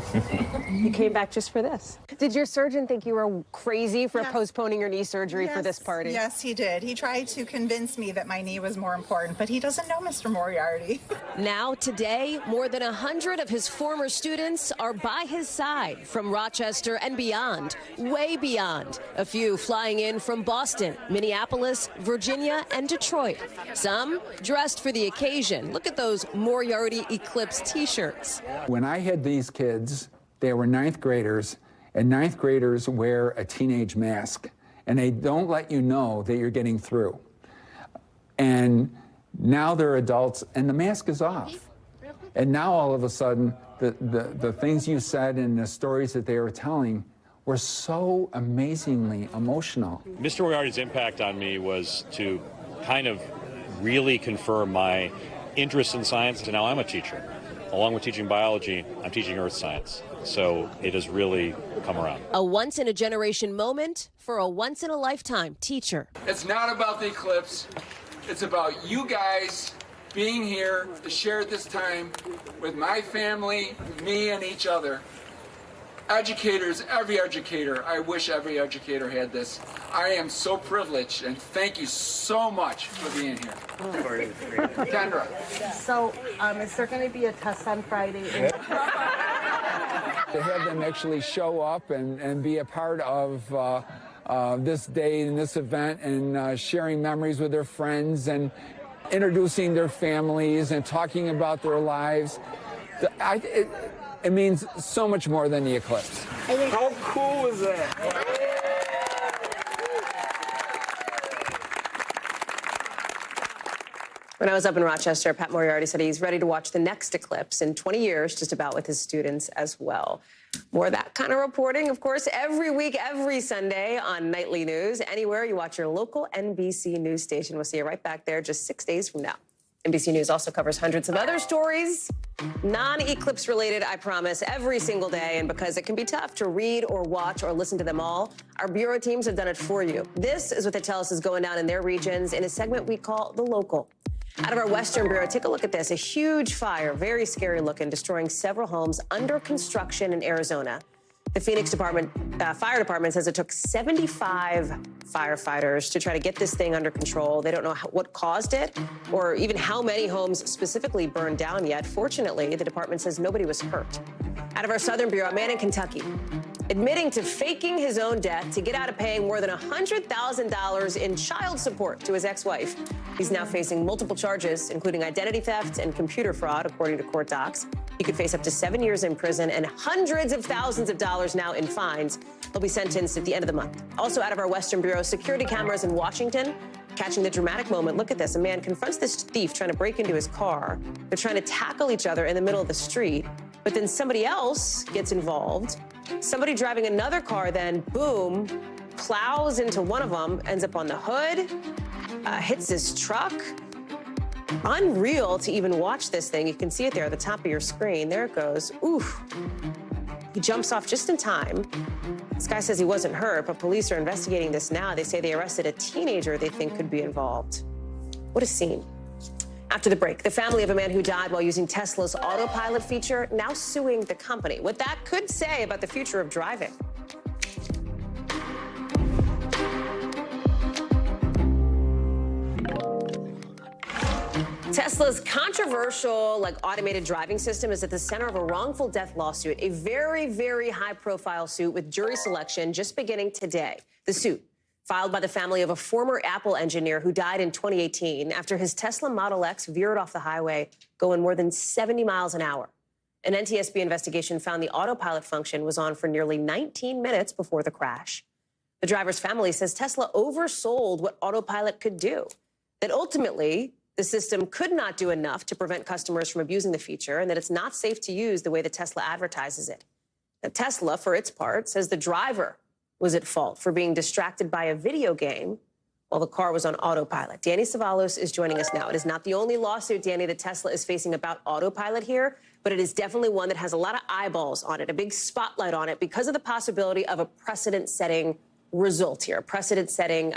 You came back just for this. Did your surgeon think you were crazy for postponing your knee surgery for this party? Yes, he did. He tried to convince me that my knee was more important, but he doesn't know Mr. Moriarty. Now, today, more than 100 of his former students are by his side from Rochester and beyond, way beyond. A few flying in from Boston, Minneapolis, Virginia, and Detroit. Some dressed for the occasion. Look at those Moriarty Eclipse t-shirts. When I had these kids, they were ninth graders, and ninth graders wear a teenage mask, and they don't let you know that you're getting through. And now they're adults, and the mask is off. And now all of a sudden, the things you said and the stories that they were telling were so amazingly emotional. Mr. Moriarty's impact on me was to kind of really confirm my interest in science, and now I'm a teacher. Along with teaching biology, I'm teaching earth science. So it has really come around. A once-in-a-generation moment for a once-in-a-lifetime teacher. It's not about the eclipse. It's about you guys being here to share this time with my family, me, and each other. Educators, every educator, I wish every educator had this. I am so privileged, and thank you so much for being here. Kendra. So, is there going to be a test on Friday? To have them actually show up and be a part of this day and this event and sharing memories with their friends and introducing their families and talking about their lives. It means so much more than the eclipse. How cool is that? When I was up in Rochester, Pat Moriarty said he's ready to watch the next eclipse in 20 years, just about with his students as well. More of that kind of reporting, of course, every week, every Sunday on Nightly News. Anywhere you watch your local NBC News station. We'll see you right back there just 6 days from now. NBC News also covers hundreds of other stories, non-eclipse related, I promise, every single day. And because it can be tough to read or watch or listen to them all, our bureau teams have done it for you. This is what they tell us is going down in their regions in a segment we call The Local. Out of our Western Bureau, take a look at this. A huge fire, very scary looking, destroying several homes under construction in Arizona. The Phoenix Fire Department says it took 75 firefighters to try to get this thing under control. They don't know what caused it or even how many homes specifically burned down yet. Fortunately, the department says nobody was hurt. Out of our Southern Bureau, a man in Kentucky admitting to faking his own death to get out of paying more than $100,000 in child support to his ex-wife. He's now facing multiple charges, including identity theft and computer fraud, according to court docs. He could face up to 7 years in prison and hundreds of thousands of dollars now in fines. He'll be sentenced at the end of the month. Also out of our Western Bureau, security cameras in Washington catching the dramatic moment. Look at this. A man confronts this thief trying to break into his car. They're trying to tackle each other in the middle of the street, but then somebody else gets involved. Somebody driving another car then, boom, plows into one of them, ends up on the hood, hits his truck. Unreal to even watch this thing. You can see it there at the top of your screen. There it goes. Oof. He jumps off just in time. This guy says he wasn't hurt, but police are investigating this now. They say they arrested a teenager they think could be involved. What a scene. After the break, the family of a man who died while using Tesla's autopilot feature now suing the company. What that could say about the future of driving. Tesla's controversial, automated driving system is at the center of a wrongful death lawsuit, a very, very high-profile suit with jury selection just beginning today. The suit, filed by the family of a former Apple engineer who died in 2018 after his Tesla Model X veered off the highway going more than 70 miles an hour. An NTSB investigation found the autopilot function was on for nearly 19 minutes before the crash. The driver's family says Tesla oversold what autopilot could do, that ultimately the system could not do enough to prevent customers from abusing the feature, and that it's not safe to use the way that Tesla advertises it. Now, Tesla, for its part, says the driver was at fault for being distracted by a video game while the car was on autopilot. Danny Savalos is joining us now. It is not the only lawsuit, Danny, that Tesla is facing about autopilot here, but it is definitely one that has a lot of eyeballs on it, a big spotlight on it, because of the possibility of a precedent-setting result here, a precedent-setting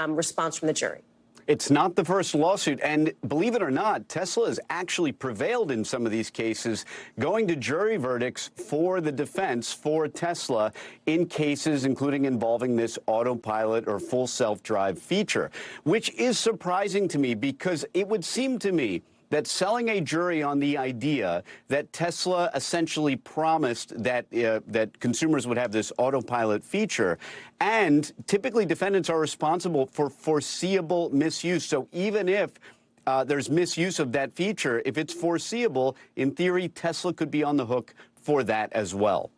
response from the jury. It's not the first lawsuit, and believe it or not, Tesla has actually prevailed in some of these cases, going to jury verdicts for the defense for Tesla in cases including involving this autopilot or full self-drive feature, which is surprising to me because it would seem to me that selling a jury on the idea that Tesla essentially promised that that consumers would have this autopilot feature, and typically defendants are responsible for foreseeable misuse. So even if there's misuse of that feature, if it's foreseeable, in theory, Tesla could be on the hook for that as well.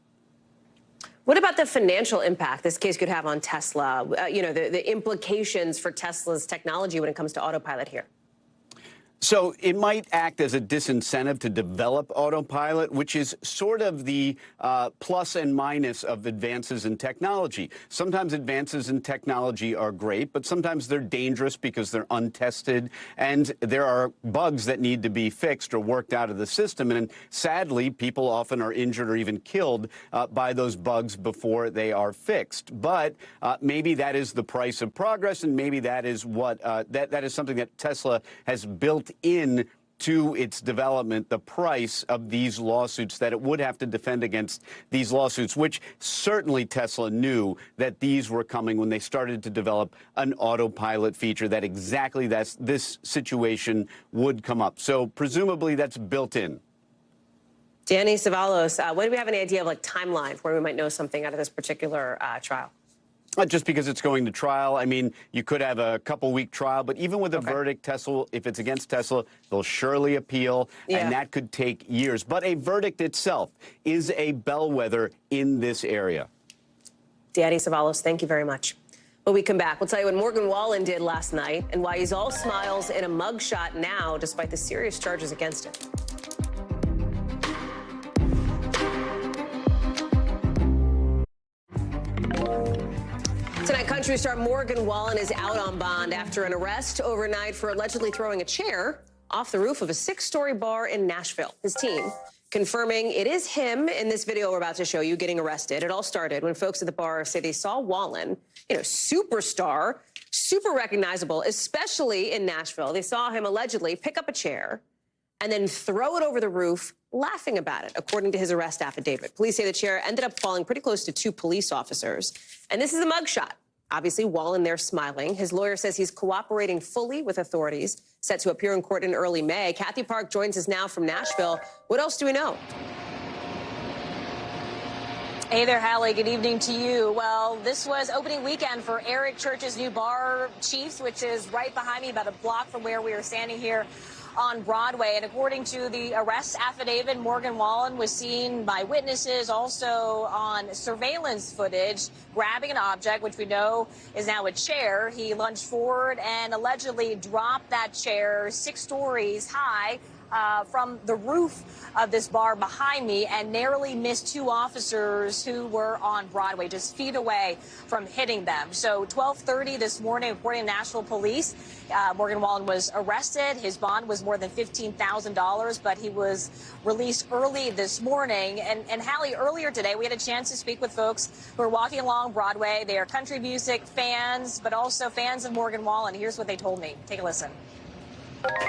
What about the financial impact this case could have on Tesla? You know, the implications for Tesla's technology when it comes to autopilot here. So it might act as a disincentive to develop autopilot, which is sort of the plus and minus of advances in technology. Sometimes advances in technology are great, but sometimes they're dangerous because they're untested and there are bugs that need to be fixed or worked out of the system. And sadly, people often are injured or even killed by those bugs before they are fixed. But maybe that is the price of progress, and maybe that is what that is something that Tesla has built in to its development, the price of these lawsuits, that it would have to defend against these lawsuits, which certainly Tesla knew that these were coming when they started to develop an autopilot feature, that exactly this situation would come up. So presumably that's built in. Danny Savalos, when do we have any idea of like timeline where we might know something out of this particular trial? Just because it's going to trial. I mean, you could have a couple-week trial, but even with a verdict, Tesla, if it's against Tesla, they'll surely appeal, and that could take years. But a verdict itself is a bellwether in this area. Danny Savalos, thank you very much. When we come back, we'll tell you what Morgan Wallen did last night and why he's all smiles in a mugshot now, despite the serious charges against him. Tonight, country star Morgan Wallen is out on bond after an arrest overnight for allegedly throwing a chair off the roof of a 6-story bar in Nashville. His team confirming it is him in this video we're about to show you getting arrested. It all started when folks at the bar say they saw Wallen, you know, superstar, super recognizable, especially in Nashville. They saw him allegedly pick up a chair and then throw it over the roof, laughing about it, according to his arrest affidavit. Police say the chair ended up falling pretty close to 2 police officers. And this is a mugshot. Obviously, Wallen there smiling. His lawyer says he's cooperating fully with authorities, set to appear in court in early May. Kathy Park joins us now from Nashville. What else do we know? Hey there, Hallie. Good evening to you. Well, this was opening weekend for Eric Church's new bar, Chiefs, which is right behind me, about a block from where we are standing here on Broadway. And according to the arrest affidavit, Morgan Wallen was seen by witnesses, also on surveillance footage, grabbing an object, which we know is now a chair. He lunged forward and allegedly dropped that chair 6 stories high from the roof of this bar behind me and narrowly missed 2 officers who were on Broadway, just feet away from hitting them. So 12:30 this morning, according to Nashville police, Morgan Wallen was arrested. His bond was more than $15,000, but he was released early this morning. And Hallie, earlier today, we had a chance to speak with folks who are walking along Broadway. They are country music fans, but also fans of Morgan Wallen. Here's what they told me. Take a listen.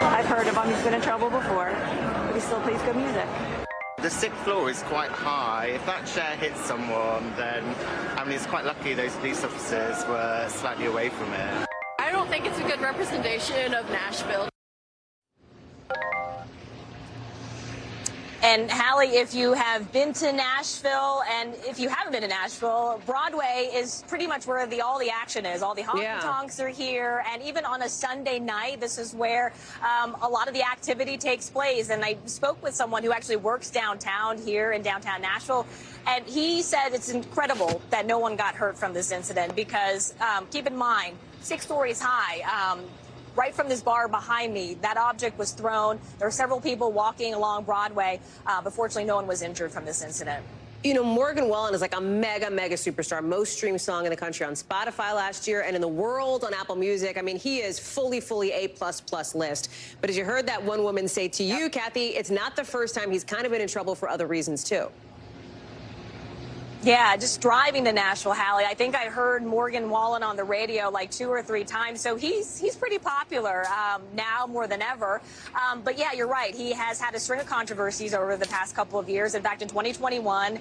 I've heard of him. He's been in trouble before, but he still plays good music. The 6th floor is quite high. If that chair hits someone, then, I mean, it's quite lucky those police officers were slightly away from it. I don't think it's a good representation of Nashville. And Hallie, if you have been to Nashville, and if you haven't been to Nashville, Broadway is pretty much where all the action is. All the honky-tonks are here, and even on a Sunday night, this is where a lot of the activity takes place. And I spoke with someone who actually works downtown here in downtown Nashville, and he said it's incredible that no one got hurt from this incident because, keep in mind, 6 stories high. Right from this bar behind me, that object was thrown. There were several people walking along Broadway, but fortunately no one was injured from this incident. You know, Morgan Wallen is like a mega superstar. Most streamed song in the country on Spotify last year and in the world on Apple Music. I mean, he is fully A++ list. But as you heard that one woman say to you, Kathy, it's not the first time. He's kind of been in trouble for other reasons, too. Yeah, just driving to Nashville, Hallie. I think I heard Morgan Wallen on the radio like 2 or 3 times. So he's pretty popular now more than ever. But yeah, you're right. He has had a string of controversies over the past couple of years. In fact, in 2021,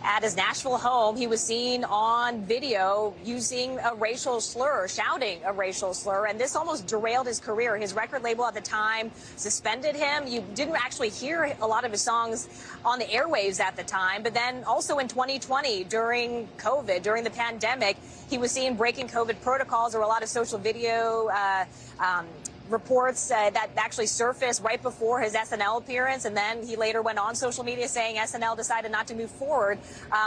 at his Nashville home, he was seen on video using a racial slur, shouting a racial slur, and this almost derailed his career. His record label at the time suspended him. You didn't actually hear a lot of his songs on the airwaves at the time, but then also in 2020, during COVID, during the pandemic, he was seen breaking COVID protocols. There were a lot of social video reports that actually surfaced right before his SNL appearance, and then he later went on social media saying SNL decided not to move forward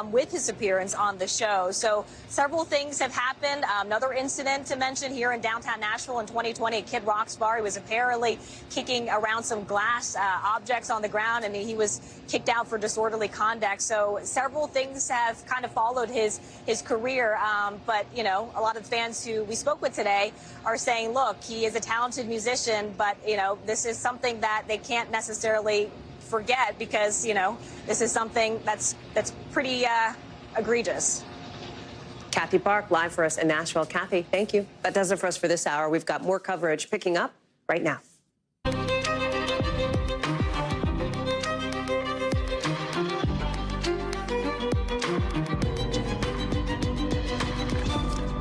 with his appearance on the show. So several things have happened. Another incident to mention here in downtown Nashville in 2020 at Kid Rock's bar. He was apparently kicking around some glass objects on the ground, and he was kicked out for disorderly conduct. So several things have kind of followed his career. But, you know, a lot of fans who we spoke with today are saying, look, he is a talented musician, but, you know, this is something that they can't necessarily forget because, you know, this is something that's pretty egregious. Kathy Park, live for us in Nashville. Kathy, thank you. That does it for us for this hour. We've got more coverage picking up right now.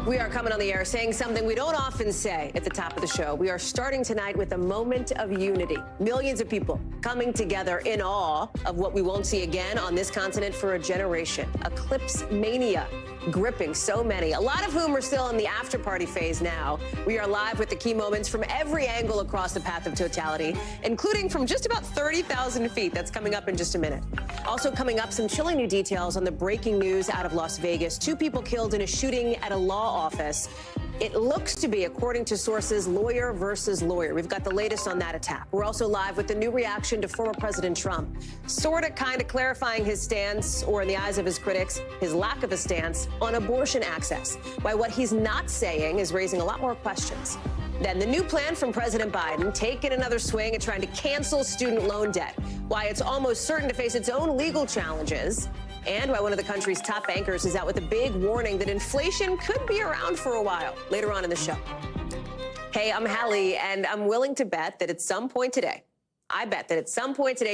We are coming on the air saying something we don't often say at the top of the show. We are starting tonight with a moment of unity. Millions of people coming together in awe of what we won't see again on this continent for a generation. Eclipse mania gripping so many, a lot of whom are still in the after-party phase now. We are live with the key moments from every angle across the path of totality, including from just about 30,000 feet. That's coming up in just a minute. Also coming up, some chilling new details on the breaking news out of Las Vegas. 2 people killed in a shooting at a law office. It looks to be, according to sources, lawyer versus lawyer. We've got the latest on that attack. We're also live with the new reaction to former President Trump, sort of kind of clarifying his stance, or in the eyes of his critics, his lack of a stance on abortion access. Why what he's not saying is raising a lot more questions. Then the new plan from President Biden, taking another swing at trying to cancel student loan debt. Why it's almost certain to face its own legal challenges. And why one of the country's top bankers is out with a big warning that inflation could be around for a while. Later on in the show. Hey, I'm Hallie, and I'm willing to bet that at some point today,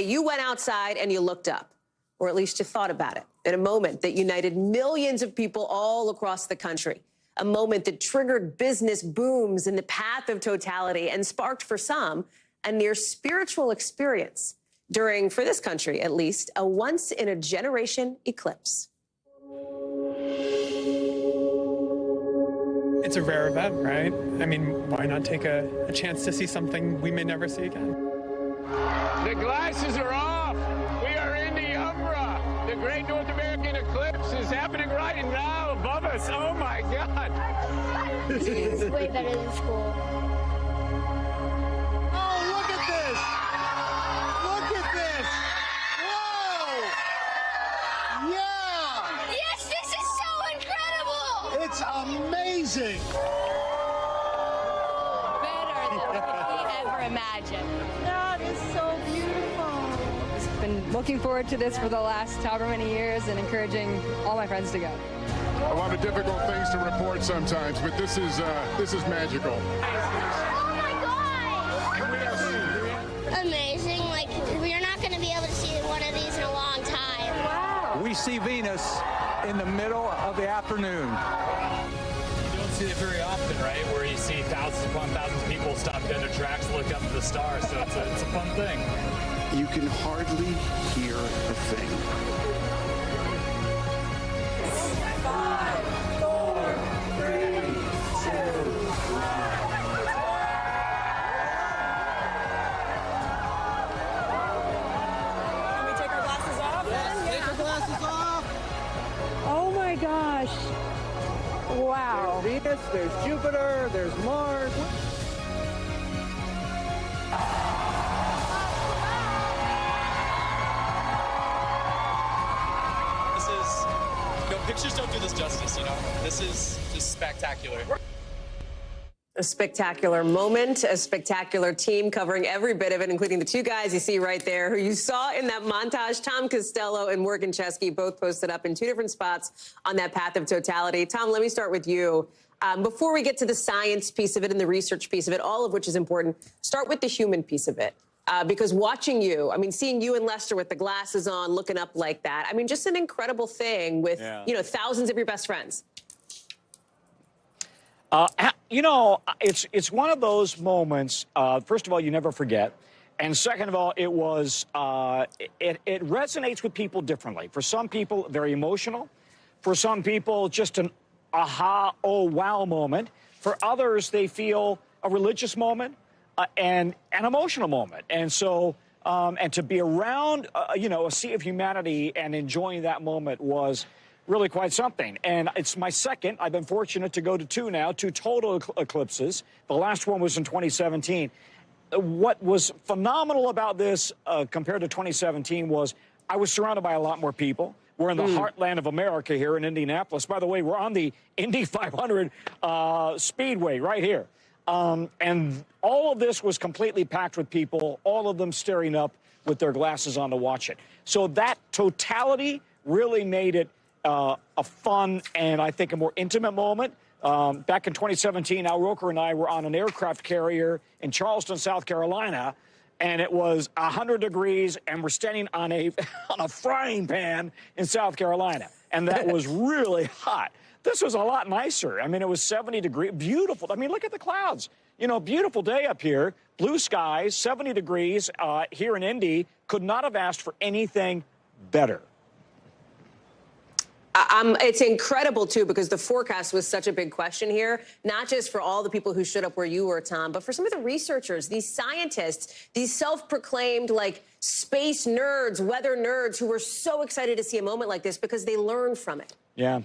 you went outside and you looked up, or at least you thought about it, in a moment that united millions of people all across the country. A moment that triggered business booms in the path of totality and sparked for some a near spiritual experience during, for this country at least, a once-in-a-generation eclipse. It's a rare event, right? I mean, why not take a chance to see something we may never see again? The glasses are off. We are in the umbra. The Great North American Eclipse is happening right now above us. Oh, my God. This is way better than school. Oh, look at this. Look at this. Whoa. Yeah. Yes, this is so incredible. It's amazing. Better than we ever imagined. That is so beautiful. I've been looking forward to this for the last however many years and encouraging all my friends to go. A lot of difficult things to report sometimes, but this is magical. Oh my God! Amazing. Like, we're not going to be able to see one of these in a long time. Wow. We see Venus in the middle of the afternoon. You don't see it very often, right? Where you see thousands upon thousands of people stop dead in their tracks to look up at the stars. So it's a fun thing. You can hardly hear a thing. 5, 4, 3, 2, 1. Can we take our glasses off? Yes, take your glasses off. Oh my gosh. Wow. There's Venus, there's Jupiter, there's Mars. pictures don't do this justice, you know? This is just spectacular. A spectacular moment, a spectacular team covering every bit of it, including the two guys you see right there who you saw in that montage. Tom Castello and Morgan Chesky both posted up in two different spots on that path of totality. Tom, let me start with you. Before we get to the science piece of it and the research piece of it, all of which is important, start with the human piece of it. Because watching you, I mean, seeing you and Lester with the glasses on, looking up like that, I mean, just an incredible thing with, you know, thousands of your best friends. You know, it's one of those moments, first of all, you never forget. And second of all, it was, it resonates with people differently. For some people, very emotional. For some people, just an aha, oh, wow moment. For others, they feel a religious moment and an emotional moment. And so, and to be around, you know, a sea of humanity and enjoying that moment was really quite something. And it's my second. I've been fortunate to go to two total eclipses. The last one was in 2017. What was phenomenal about this compared to 2017 was I was surrounded by a lot more people. We're in the heartland of America here in Indianapolis. By the way, we're on the Indy 500 Speedway right here. And all of this was completely packed with people, all of them staring up with their glasses on to watch it. So that totality really made it a fun and I think a more intimate moment. Back in 2017, Al Roker and I were on an aircraft carrier in Charleston, South Carolina, and it was 100 degrees, and we're standing on a frying pan in South Carolina, and that was really hot. This was a lot nicer. I mean, it was 70 degrees, beautiful. I mean, look at the clouds. You know, beautiful day up here, blue skies, 70 degrees here in Indy. Could not have asked for anything better. It's incredible, too, because the forecast was such a big question here, not just for all the people who showed up where you were, Tom, but for some of the researchers, these scientists, these self-proclaimed, like, space nerds, weather nerds who were so excited to see a moment like this because they learned from it. Yeah.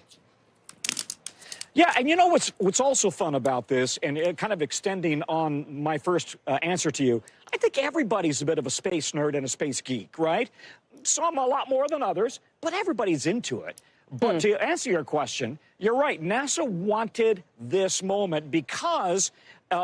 Yeah, and you know what's also fun about this, and kind of extending on my first answer to you, I think everybody's a bit of a space nerd and a space geek, right? Some a lot more than others, but everybody's into it. But to answer your question, you're right. NASA wanted this moment because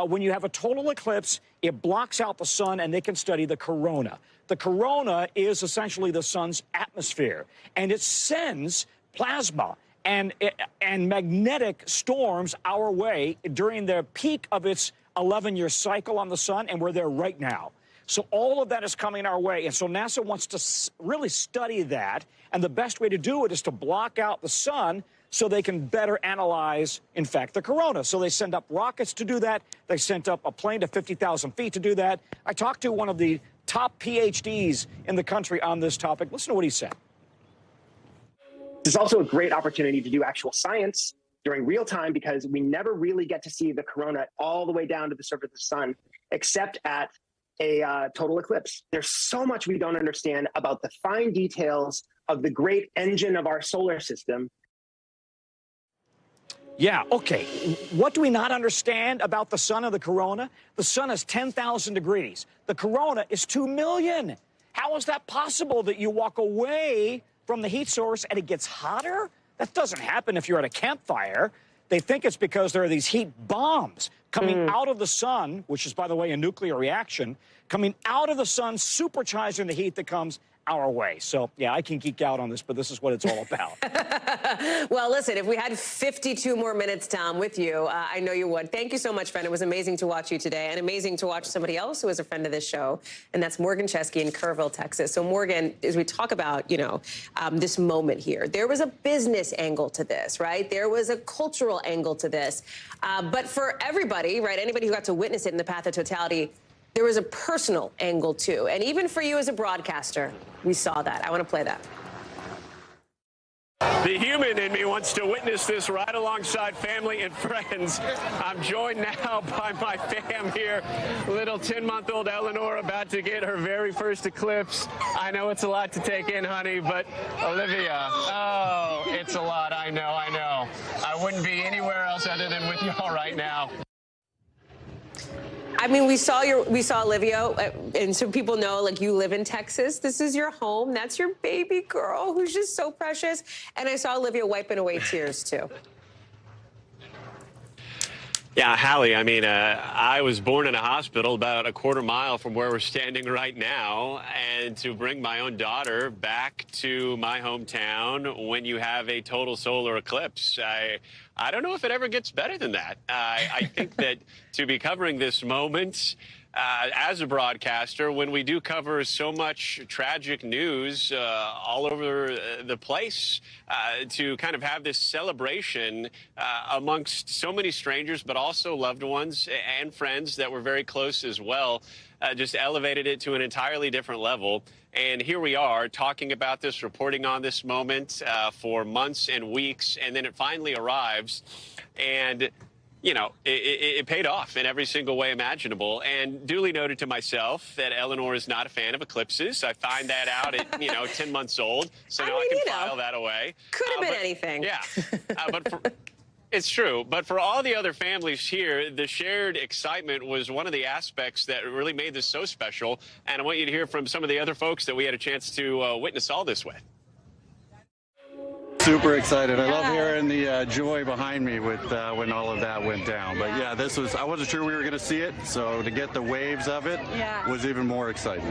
when you have a total eclipse, it blocks out the sun and they can study the corona. The corona is essentially the sun's atmosphere, and it sends plasma and magnetic storms our way during the peak of its 11-year cycle on the sun, and we're there right now. So all of that is coming our way, and so NASA wants to really study that, and the best way to do it is to block out the sun so they can better analyze, in fact, the corona. So they send up rockets to do that. They sent up a plane to 50,000 feet to do that. I talked to one of the top PhDs in the country on this topic. Listen to what he said. It's also a great opportunity to do actual science during real time because we never really get to see the corona all the way down to the surface of the sun, except at a total eclipse. There's so much we don't understand about the fine details of the great engine of our solar system. Yeah, okay. What do we not understand about the sun and the corona? The sun is 10,000 degrees. The corona is 2 million. How is that possible that you walk away from the heat source and it gets hotter? That doesn't happen if you're at a campfire. They think it's because there are these heat bombs coming out of the sun, which is, by the way, a nuclear reaction, coming out of the sun, supercharging the heat that comes our way. So, yeah, I can geek out on this, but this is what it's all about. Well, listen, if we had 52 more minutes, Tom, with you, I know you would. Thank you so much, friend. It was amazing to watch you today, and amazing to watch somebody else who is a friend of this show, and that's Morgan Chesky in Kerrville, Texas. So, Morgan, as we talk about, you know, this moment here, there was a business angle to this, right? There was a cultural angle to this. But for everybody, right, anybody who got to witness it in the path of totality, there was a personal angle, too. And even for you as a broadcaster, we saw that. I want to play that. The human in me wants to witness this right alongside family and friends. I'm joined now by my fam here. Little 10-month-old Eleanor about to get her very first eclipse. I know it's a lot to take in, honey, but Olivia, oh, it's a lot. I know. I wouldn't be anywhere else other than with y'all right now. I mean, we saw Olivia, and so people know, like, you live in Texas. This is your home. That's your baby girl, who's just so precious. And I saw Olivia wiping away tears, too. Yeah, Hallie, I mean, I was born in a hospital about a quarter mile from where we're standing right now, and to bring my own daughter back to my hometown when you have a total solar eclipse, I don't know if it ever gets better than that. I think that to be covering this moment as a broadcaster, when we do cover so much tragic news all over the place, to kind of have this celebration amongst so many strangers, but also loved ones and friends that were very close as well, just elevated it to an entirely different level. And here we are talking about this, reporting on this moment for months and weeks, and then it finally arrives. And you know, it paid off in every single way imaginable. And duly noted to myself that Eleanor is not a fan of eclipses. I find that out at, 10 months old. So now I can file that away. Could have been anything. Yeah. It's true. But for all the other families here, the shared excitement was one of the aspects that really made this so special. And I want you to hear from some of the other folks that we had a chance to witness all this with. Super excited. I love hearing the joy behind me with when all of that went down. But yeah, I wasn't sure we were going to see it, so to get the waves of it was even more exciting.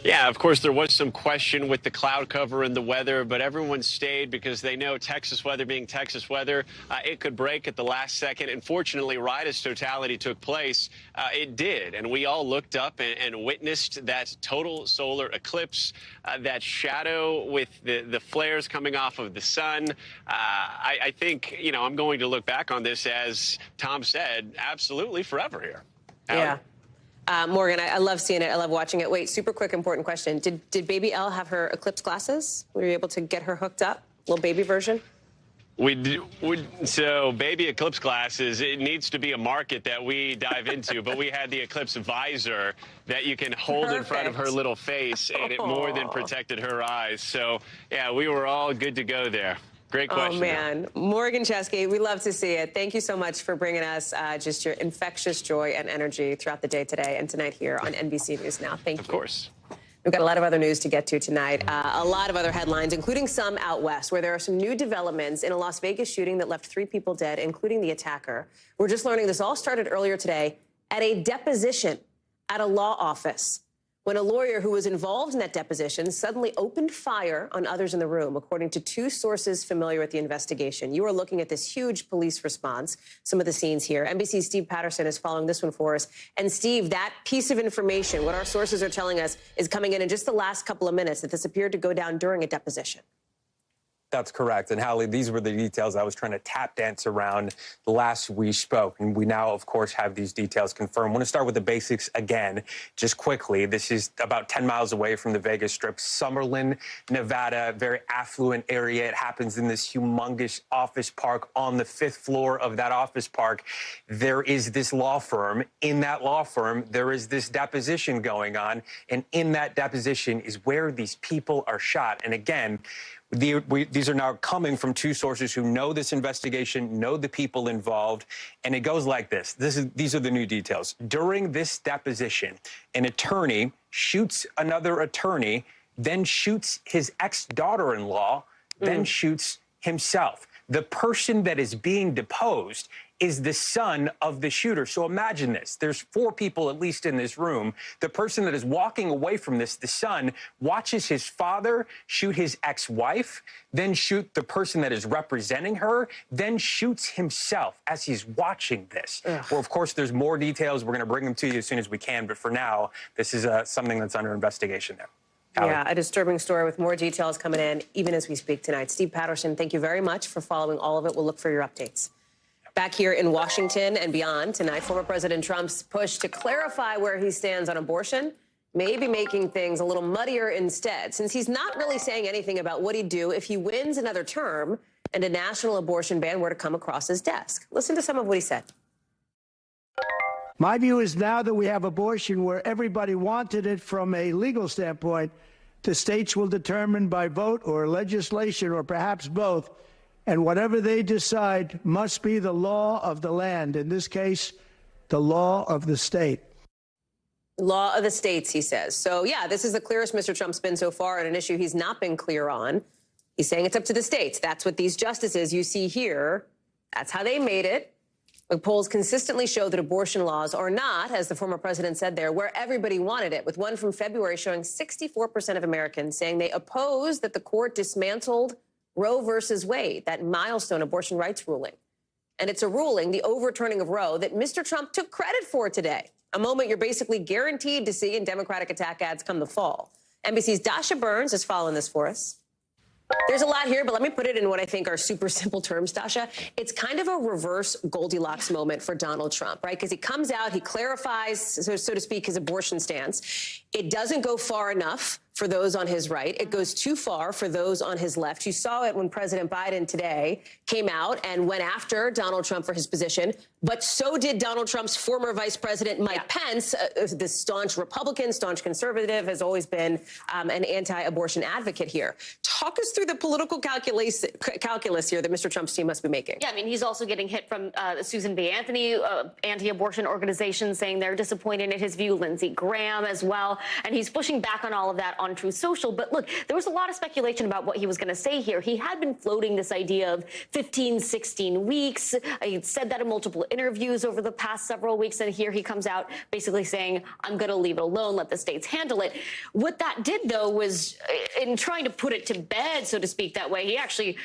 Yeah, of course, there was some question with the cloud cover and the weather, but everyone stayed because they know Texas weather being Texas weather, it could break at the last second. And fortunately, right as totality took place, it did. And we all looked up and witnessed that total solar eclipse, that shadow with the flares coming off of the sun. I think, I'm going to look back on this, as Tom said, absolutely forever here. Yeah. Morgan, I love seeing it. I love watching it. Wait, super quick, important question. Did baby Elle have her Eclipse glasses? Were you able to get her hooked up? Little baby version? So baby Eclipse glasses, it needs to be a market that we dive into, but we had the Eclipse visor that you can hold in front of her little face, and it more than protected her eyes. So, yeah, we were all good to go there. Great question. Oh, man. Morgan Chesky, we love to see it. Thank you so much for bringing us just your infectious joy and energy throughout the day today and tonight here on NBC News Now. Thank you. Of course. We've got a lot of other news to get to tonight. A lot of other headlines, including some out west, where there are some new developments in a Las Vegas shooting that left 3 people dead, including the attacker. We're just learning this all started earlier today at a deposition at a law office, when a lawyer who was involved in that deposition suddenly opened fire on others in the room, according to 2 sources familiar with the investigation. You are looking at this huge police response, some of the scenes here. NBC's Steve Patterson is following this one for us. And Steve, that piece of information, what our sources are telling us, is coming in just the last couple of minutes, that this appeared to go down during a deposition. That's correct. And Hallie, these were the details I was trying to tap dance around the last we spoke. And we now, of course, have these details confirmed. I want to start with the basics again, just quickly. This is about 10 miles away from the Vegas Strip, Summerlin, Nevada, very affluent area. It happens in this humongous office park. On the 5th floor of that office park, there is this law firm. In that law firm, there is this deposition going on. And in that deposition is where these people are shot. And again, these are now coming from 2 sources who know this investigation, know the people involved, and it goes like this. These are the new details. During this deposition, an attorney shoots another attorney, then shoots his ex-daughter-in-law, then shoots himself. The person that is being deposed is the son of the shooter. So imagine this. There's 4 people at least in this room. The person that is walking away from this, the son, watches his father shoot his ex-wife, then shoot the person that is representing her, then shoots himself as he's watching this. Well, of course, there's more details. We're going to bring them to you as soon as we can. But for now, this is something that's under investigation there. Hallie. Yeah, a disturbing story with more details coming in even as we speak tonight. Steve Patterson, thank you very much for following all of it. We'll look for your updates. Back here in Washington and beyond tonight, former President Trump's push to clarify where he stands on abortion may be making things a little muddier instead, since he's not really saying anything about what he'd do if he wins another term and a national abortion ban were to come across his desk. Listen to some of what he said. My view is now that we have abortion where everybody wanted it from a legal standpoint, the states will determine by vote or legislation or perhaps both and whatever they decide must be the law of the land, in this case, the law of the state. Law of the states, he says. So, yeah, this is the clearest Mr. Trump's been so far on an issue he's not been clear on. He's saying it's up to the states. That's what these justices you see here, that's how they made it. The polls consistently show that abortion laws are not, as the former president said there, where everybody wanted it, with one from February showing 64% of Americans saying they oppose that the court dismantled Roe versus Wade, that milestone abortion rights ruling. And it's a ruling, the overturning of Roe, that Mr. Trump took credit for today, a moment you're basically guaranteed to see in Democratic attack ads come the fall. NBC's Dasha Burns is following this for us. There's a lot here, but let me put it in what I think are super simple terms, Dasha. It's kind of a reverse Goldilocks moment for Donald Trump, right? Because he comes out, he clarifies, so to speak, his abortion stance. It doesn't go far enough for those on his right. It goes too far for those on his left. You saw it when President Biden today came out and went after Donald Trump for his position, but so did Donald Trump's former Vice President Mike Pence, the staunch Republican, staunch conservative, has always been an anti-abortion advocate here. Talk us through the political calculus here that Mr. Trump's team must be making. Yeah, I mean, he's also getting hit from Susan B. Anthony, anti-abortion organization, saying they're disappointed in his view, Lindsey Graham as well, and he's pushing back on all of that on Truth Social. But look, there was a lot of speculation about what he was going to say here. He had been floating this idea of 15, 16 weeks. He said that in multiple interviews over the past several weeks, and here he comes out basically saying, I'm going to leave it alone, let the states handle it. What that did, though, was in trying to put it to bed, so to speak, that way, he actually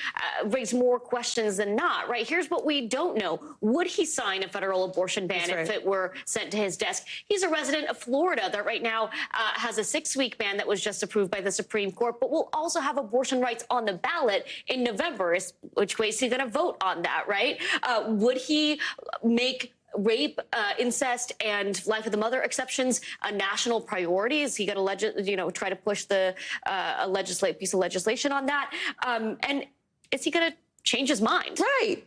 raised more questions than not, right? Here's what we don't know. Would he sign a federal abortion ban if it were sent to his desk? He's a resident of Florida that right now has a 6-week ban that was just approved by the Supreme Court, but will also have abortion rights on the ballot in November. Which way is he going to vote on that, right? Would he make rape, incest, and life of the mother exceptions a national priority? Is he going to, try to push the piece of legislation on that? And is he going to change his mind? Right,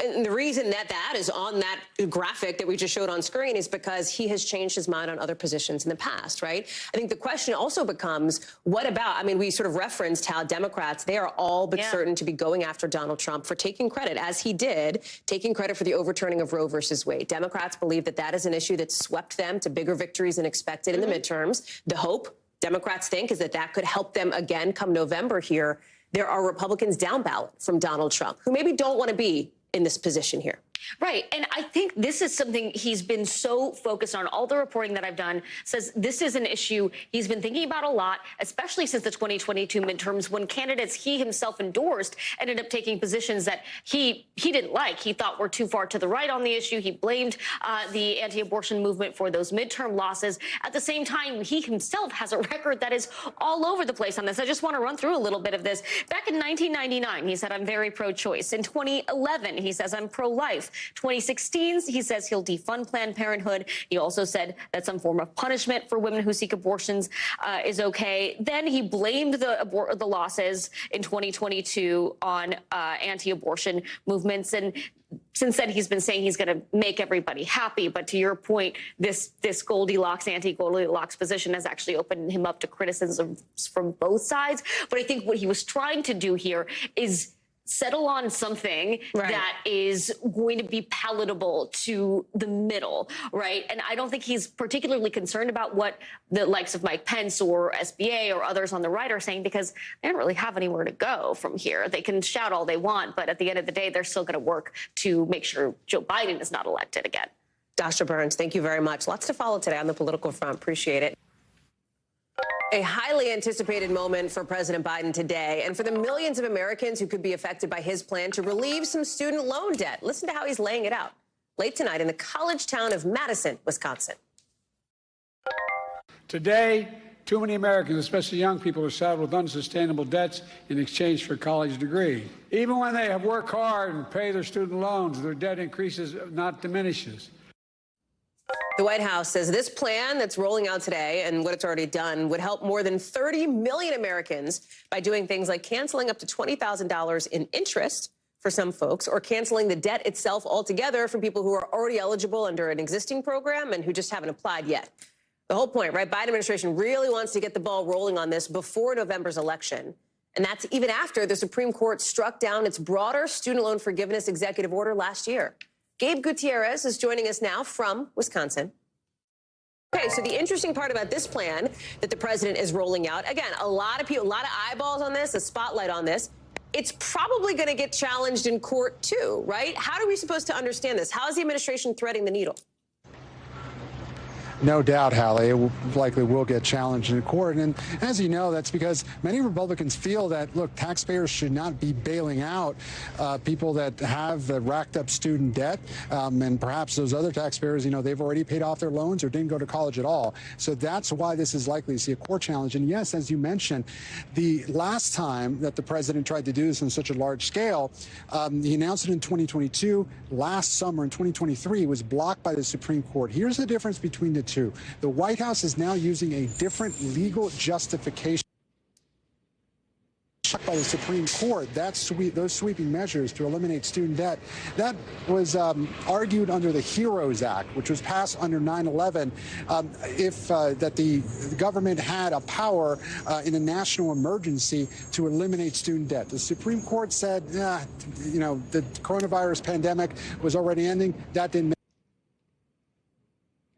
and the reason that is on that graphic that we just showed on screen is because he has changed his mind on other positions in the past, right? I think the question also becomes, what about, I mean, we sort of referenced how Democrats, they are all but certain to be going after Donald Trump for taking credit, as he did, taking credit for the overturning of Roe versus Wade. Democrats believe that that is an issue that swept them to bigger victories than expected in the midterms. The hope, Democrats think, is that that could help them again come November here. There are Republicans down ballot from Donald Trump who maybe don't want to be in this position here. Right. And I think this is something he's been so focused on. All the reporting that I've done says this is an issue he's been thinking about a lot, especially since the 2022 midterms, when candidates he himself endorsed ended up taking positions that he didn't like. He thought were too far to the right on the issue. He blamed the anti-abortion movement for those midterm losses. At the same time, he himself has a record that is all over the place on this. I just want to run through a little bit of this. Back in 1999, he said, I'm very pro-choice. In 2011, he says, I'm pro-life. 2016, he says he'll defund Planned Parenthood. He also said that some form of punishment for women who seek abortions is okay. Then he blamed the losses in 2022 on anti-abortion movements. And since then, he's been saying he's going to make everybody happy. But to your point, this Goldilocks, anti-Goldilocks position has actually opened him up to criticism from both sides. But I think what he was trying to do here is settle on something that is going to be palatable to the middle, right? And I don't think he's particularly concerned about what the likes of Mike Pence or SBA or others on the right are saying, because they don't really have anywhere to go from here. They can shout all they want, but at the end of the day, they're still going to work to make sure Joe Biden is not elected again. Dasha Burns, thank you very much. Lots to follow today on the political front. Appreciate it. A highly anticipated moment for President Biden today, and for the millions of Americans who could be affected by his plan to relieve some student loan debt. Listen to how he's laying it out late tonight in the college town of Madison, Wisconsin. Today, too many Americans, especially young people, are saddled with unsustainable debts in exchange for a college degree. Even when they have worked hard and pay their student loans, their debt increases, not diminishes. The White House says this plan that's rolling out today, and what it's already done, would help more than 30 million Americans by doing things like canceling up to $20,000 in interest for some folks, or canceling the debt itself altogether for people who are already eligible under an existing program and who just haven't applied yet. The whole point, right? Biden administration really wants to get the ball rolling on this before November's election. And that's even after the Supreme Court struck down its broader student loan forgiveness executive order last year. Gabe Gutierrez is joining us now from Wisconsin. Okay, so the interesting part about this plan that the president is rolling out, again, a lot of people, a lot of eyeballs on this, a spotlight on this. It's probably going to get challenged in court too, right? How are we supposed to understand this? How is the administration threading the needle? No doubt, Hallie, it likely will get challenged in court. And as you know, that's because many Republicans feel that, look, taxpayers should not be bailing out people that have racked up student debt. And perhaps those other taxpayers, you know, they've already paid off their loans or didn't go to college at all. So that's why this is likely to see a court challenge. And yes, as you mentioned, the last time that the president tried to do this on such a large scale, he announced it in 2022. Last summer in 2023, it was blocked by the Supreme Court. Here's the difference between the two. The White House is now using a different legal justification by the Supreme Court. Those sweeping measures to eliminate student debt, that was argued under the HEROES Act, which was passed under 9/11, that the government had a power in a national emergency to eliminate student debt. The Supreme Court said, you know, the coronavirus pandemic was already ending. That didn't.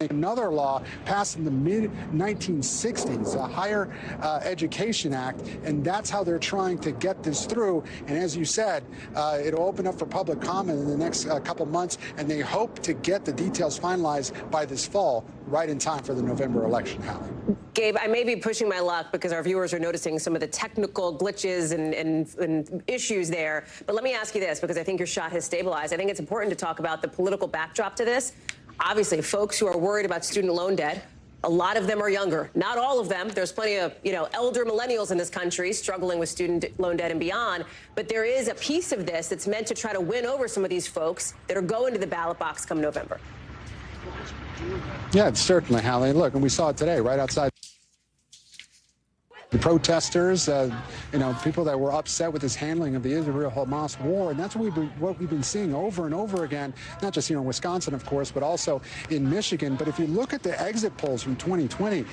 Another law passed in the mid-1960s, a Higher Education Act, and that's how they're trying to get this through. And as you said, it'll open up for public comment in the next couple months, and they hope to get the details finalized by this fall, right in time for the November election, Hallie. Gabe, I may be pushing my luck because our viewers are noticing some of the technical glitches and issues there. But let me ask you this, because I think your shot has stabilized. I think it's important to talk about the political backdrop to this. Obviously, folks who are worried about student loan debt, a lot of them are younger. Not all of them. There's plenty of, you know, elder millennials in this country struggling with student loan debt and beyond. But there is a piece of this that's meant to try to win over some of these folks that are going to the ballot box come November. Yeah, certainly, Hallie. Look, and we saw it today right outside. The protesters, you know, people that were upset with his handling of the Israel-Hamas war, and that's what we've been seeing over and over again, not just here in Wisconsin, of course, but also in Michigan. But if you look at the exit polls from 2020,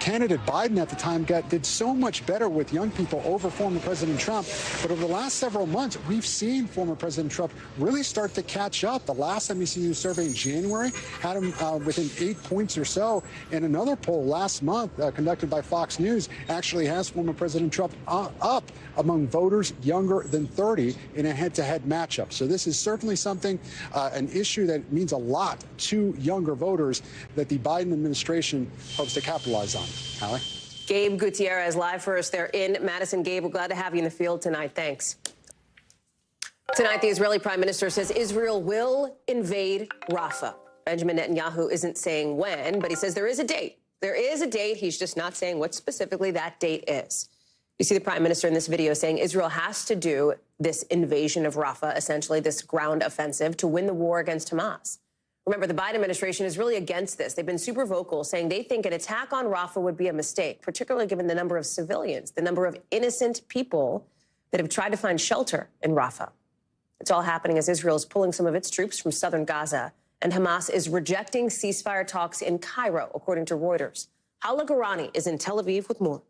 candidate Biden at the time did so much better with young people over former President Trump. But over the last several months, we've seen former President Trump really start to catch up. The last NBC News survey in January had him within 8 points or so. And another poll last month conducted by Fox News actually has former President Trump up among voters younger than 30 in a head-to-head matchup. So this is certainly something, an issue that means a lot to younger voters that the Biden administration hopes to capitalize on. Hallie? Gabe Gutierrez, live for us there in Madison. Gabe, we're glad to have you in the field tonight. Thanks. Tonight, the Israeli prime minister says Israel will invade Rafah. Benjamin Netanyahu isn't saying when, but he says there is a date. There is a date. He's just not saying what specifically that date is. You see the prime minister in this video saying Israel has to do this invasion of Rafah, essentially this ground offensive, to win the war against Hamas. Remember, the Biden administration is really against this. They've been super vocal, saying they think an attack on Rafah would be a mistake, particularly given the number of civilians, the number of innocent people that have tried to find shelter in Rafah. It's all happening as Israel is pulling some of its troops from southern Gaza, and Hamas is rejecting ceasefire talks in Cairo, according to Reuters. Hala Garani is in Tel Aviv with more.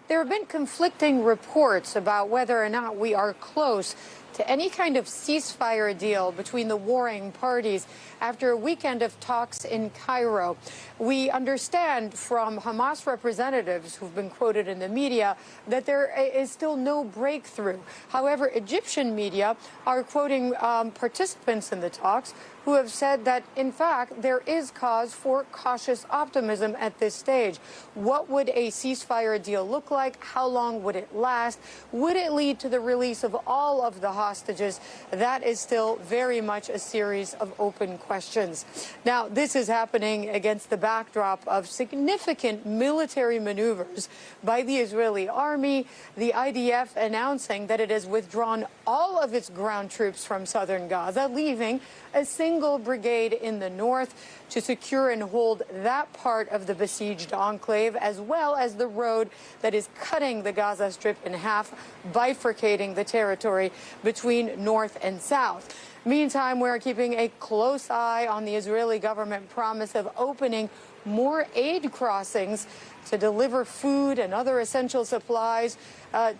There have been conflicting reports about whether or not we are close to any kind of ceasefire deal between the warring parties after a weekend of talks in Cairo. We understand from Hamas representatives who've been quoted in the media that there is still no breakthrough. However, Egyptian media are quoting participants in the talks who have said that, in fact, there is cause for cautious optimism at this stage. What would a ceasefire deal look like? How long would it last? Would it lead to the release of all of the hostages? That is still very much a series of open questions. Now, this is happening against the backdrop of significant military maneuvers by the Israeli army, the IDF announcing that it has withdrawn all of its ground troops from southern Gaza, leaving a single brigade in the north to secure and hold that part of the besieged enclave, as well as the road that is cutting the Gaza Strip in half, bifurcating the territory between north and south. Meantime, we're keeping a close eye on the Israeli government promise of opening more aid crossings to deliver food and other essential supplies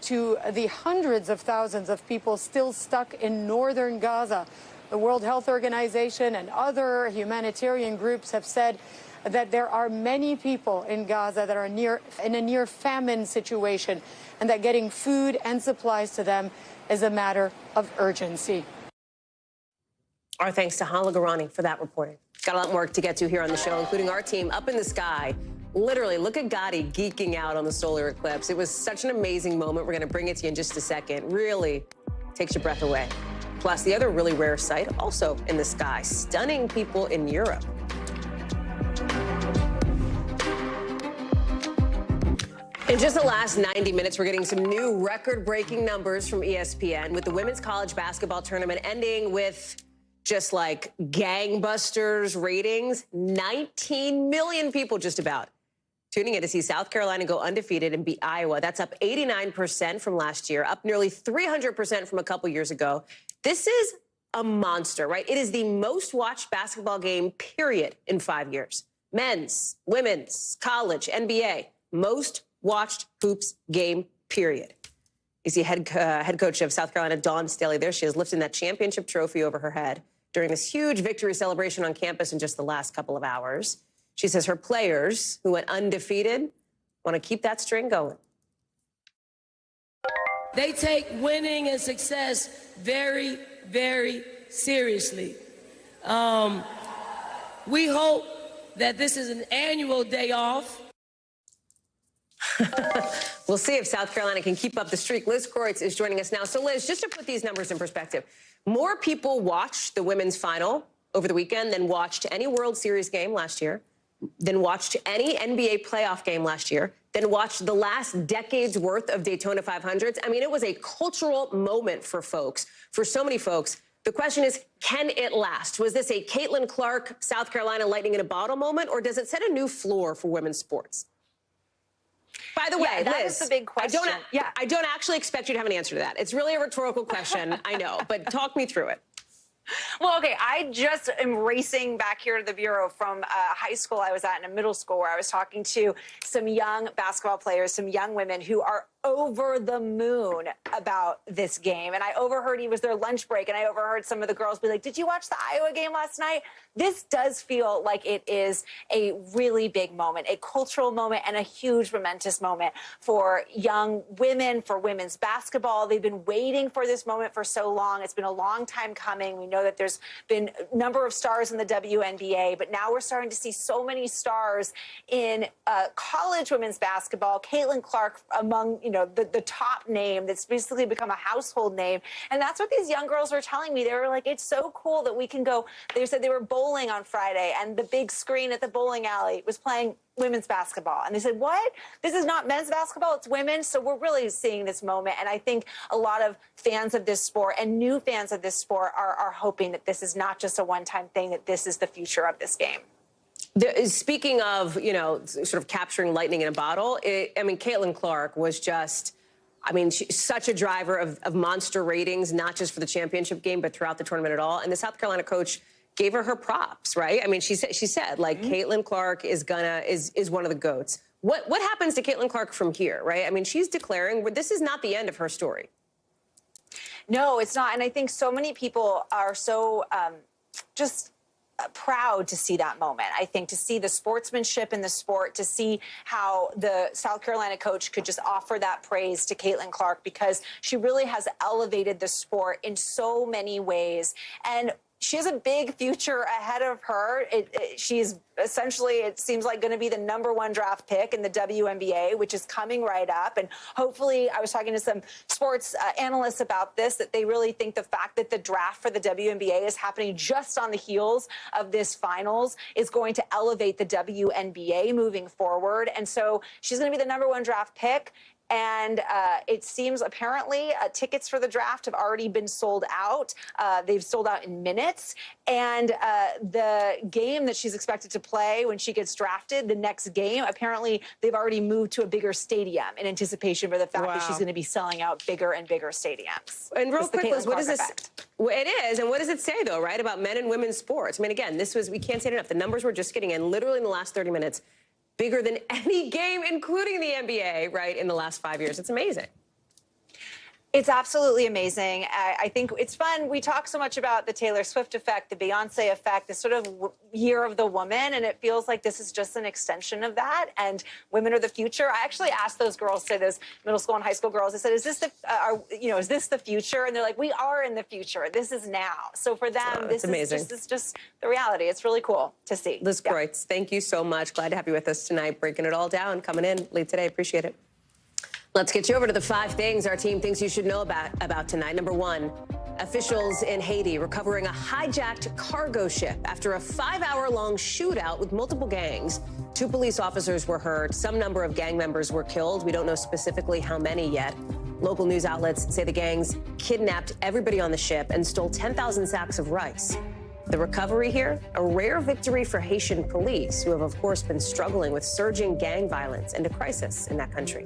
to the hundreds of thousands of people still stuck in northern Gaza. The World Health Organization and other humanitarian groups have said that there are many people in Gaza that are in a near famine situation, and that getting food and supplies to them is a matter of urgency. Our thanks to Hallie for that reporting. Got a lot more to get to here on the show, including our team up in the sky. Literally, look at Gotti geeking out on the solar eclipse. It was such an amazing moment. We're going to bring it to you in just a second. Really takes your breath away. Plus, the other really rare sight also in the sky, stunning people in Europe. In just the last 90 minutes, we're getting some new record-breaking numbers from ESPN, with the women's college basketball tournament ending with just like gangbusters ratings. 19 million people just about tuning in to see South Carolina go undefeated and beat Iowa. That's up 89% from last year, up nearly 300% from a couple years ago. This is a monster, right? It is the most watched basketball game, period, in 5 years. Men's, women's, college, NBA, most watched hoops game, period. You see head coach of South Carolina, Dawn Staley, there she is, lifting that championship trophy over her head during this huge victory celebration on campus in just the last couple of hours. She says her players, who went undefeated, want to keep that string going. They take winning and success very, very seriously. We hope that this is an annual day off. We'll see if South Carolina can keep up the streak. Liz Kreutz is joining us now. So, Liz, just to put these numbers in perspective, more people watched the women's final over the weekend than watched any World Series game last year, than watched any NBA playoff game last year, than watched the last decade's worth of Daytona 500s. I mean, it was a cultural moment for folks, for so many folks. The question is, can it last? Was this a Caitlin Clark, South Carolina lightning in a bottle moment, or does it set a new floor for women's sports? By the way, that Liz, is the big question. I don't actually expect you to have an answer to that. It's really a rhetorical question, I know, but talk me through it. Well, okay, I just am racing back here to the Bureau from high school I was at and a middle school where I was talking to some young basketball players, some young women who are over the moon about this game. And I overheard, it was their lunch break, and I overheard some of the girls be like, did you watch the Iowa game last night? This does feel like it is a really big moment, a cultural moment and a huge momentous moment for young women, for women's basketball. They've been waiting for this moment for so long. It's been a long time coming. We know that there's been a number of stars in the WNBA, but now we're starting to see so many stars in college women's basketball. Caitlin Clark among, the top name that's basically become a household name. And that's what these young girls were telling me. They were like, it's so cool that we can go. They said they were bowling on Friday, and the big screen at the bowling alley was playing women's basketball. And they said, what? This is not men's basketball, it's women's. So we're really seeing this moment. And I think a lot of fans of this sport and new fans of this sport are hoping that this is not just a one-time thing, that this is the future of this game. Speaking of, sort of capturing lightning in a bottle, Caitlin Clark was just, she's such a driver of monster ratings, not just for the championship game, but throughout the tournament at all. And the South Carolina coach gave her props, right? She said, like, Caitlin Clark is one of the GOATs. What happens to Caitlin Clark from here, right? She's declaring this is not the end of her story. No, it's not. And I think so many people are so just proud to see that moment. I think to see the sportsmanship in the sport, to see how the South Carolina coach could just offer that praise to Caitlin Clark, because she really has elevated the sport in so many ways. And she has a big future ahead of her. She's essentially, it seems like, going to be the #1 draft pick in the WNBA, which is coming right up. And hopefully, I was talking to some sports analysts about this, that they really think the fact that the draft for the WNBA is happening just on the heels of this finals is going to elevate the WNBA moving forward. And so she's going to be the #1 draft pick. And it seems apparently tickets for the draft have already been sold out. They've sold out in minutes. And the game that she's expected to play when she gets drafted, the next game, apparently they've already moved to a bigger stadium in anticipation for the fact that she's going to be selling out bigger and bigger stadiums. And real quick, Liz, what does this? Well, it is. And what does it say, though, right, about men and women's sports? I mean, again, we can't say it enough. The numbers we're just getting in, literally in the last 30 minutes, bigger than any game, including the NBA, right, in the last 5 years. It's amazing. It's absolutely amazing. I think it's fun. We talk so much about the Taylor Swift effect, the Beyonce effect, this sort of year of the woman, and it feels like this is just an extension of that. And women are the future. I actually asked those girls, those middle school and high school girls, I said, is this the future? And they're like, we are in the future. This is now. So for them, this is just the reality. It's really cool to see. Liz Kreutz, thank you so much. Glad to have you with us tonight, breaking it all down, coming in late today. Appreciate it. Let's get you over to the 5 things our team thinks you should know about tonight. Number 1, officials in Haiti recovering a hijacked cargo ship after a 5-hour-long shootout with multiple gangs. 2 police officers were hurt. Some number of gang members were killed. We don't know specifically how many yet. Local news outlets say the gangs kidnapped everybody on the ship and stole 10,000 sacks of rice. The recovery here, a rare victory for Haitian police, who have, of course, been struggling with surging gang violence and a crisis in that country.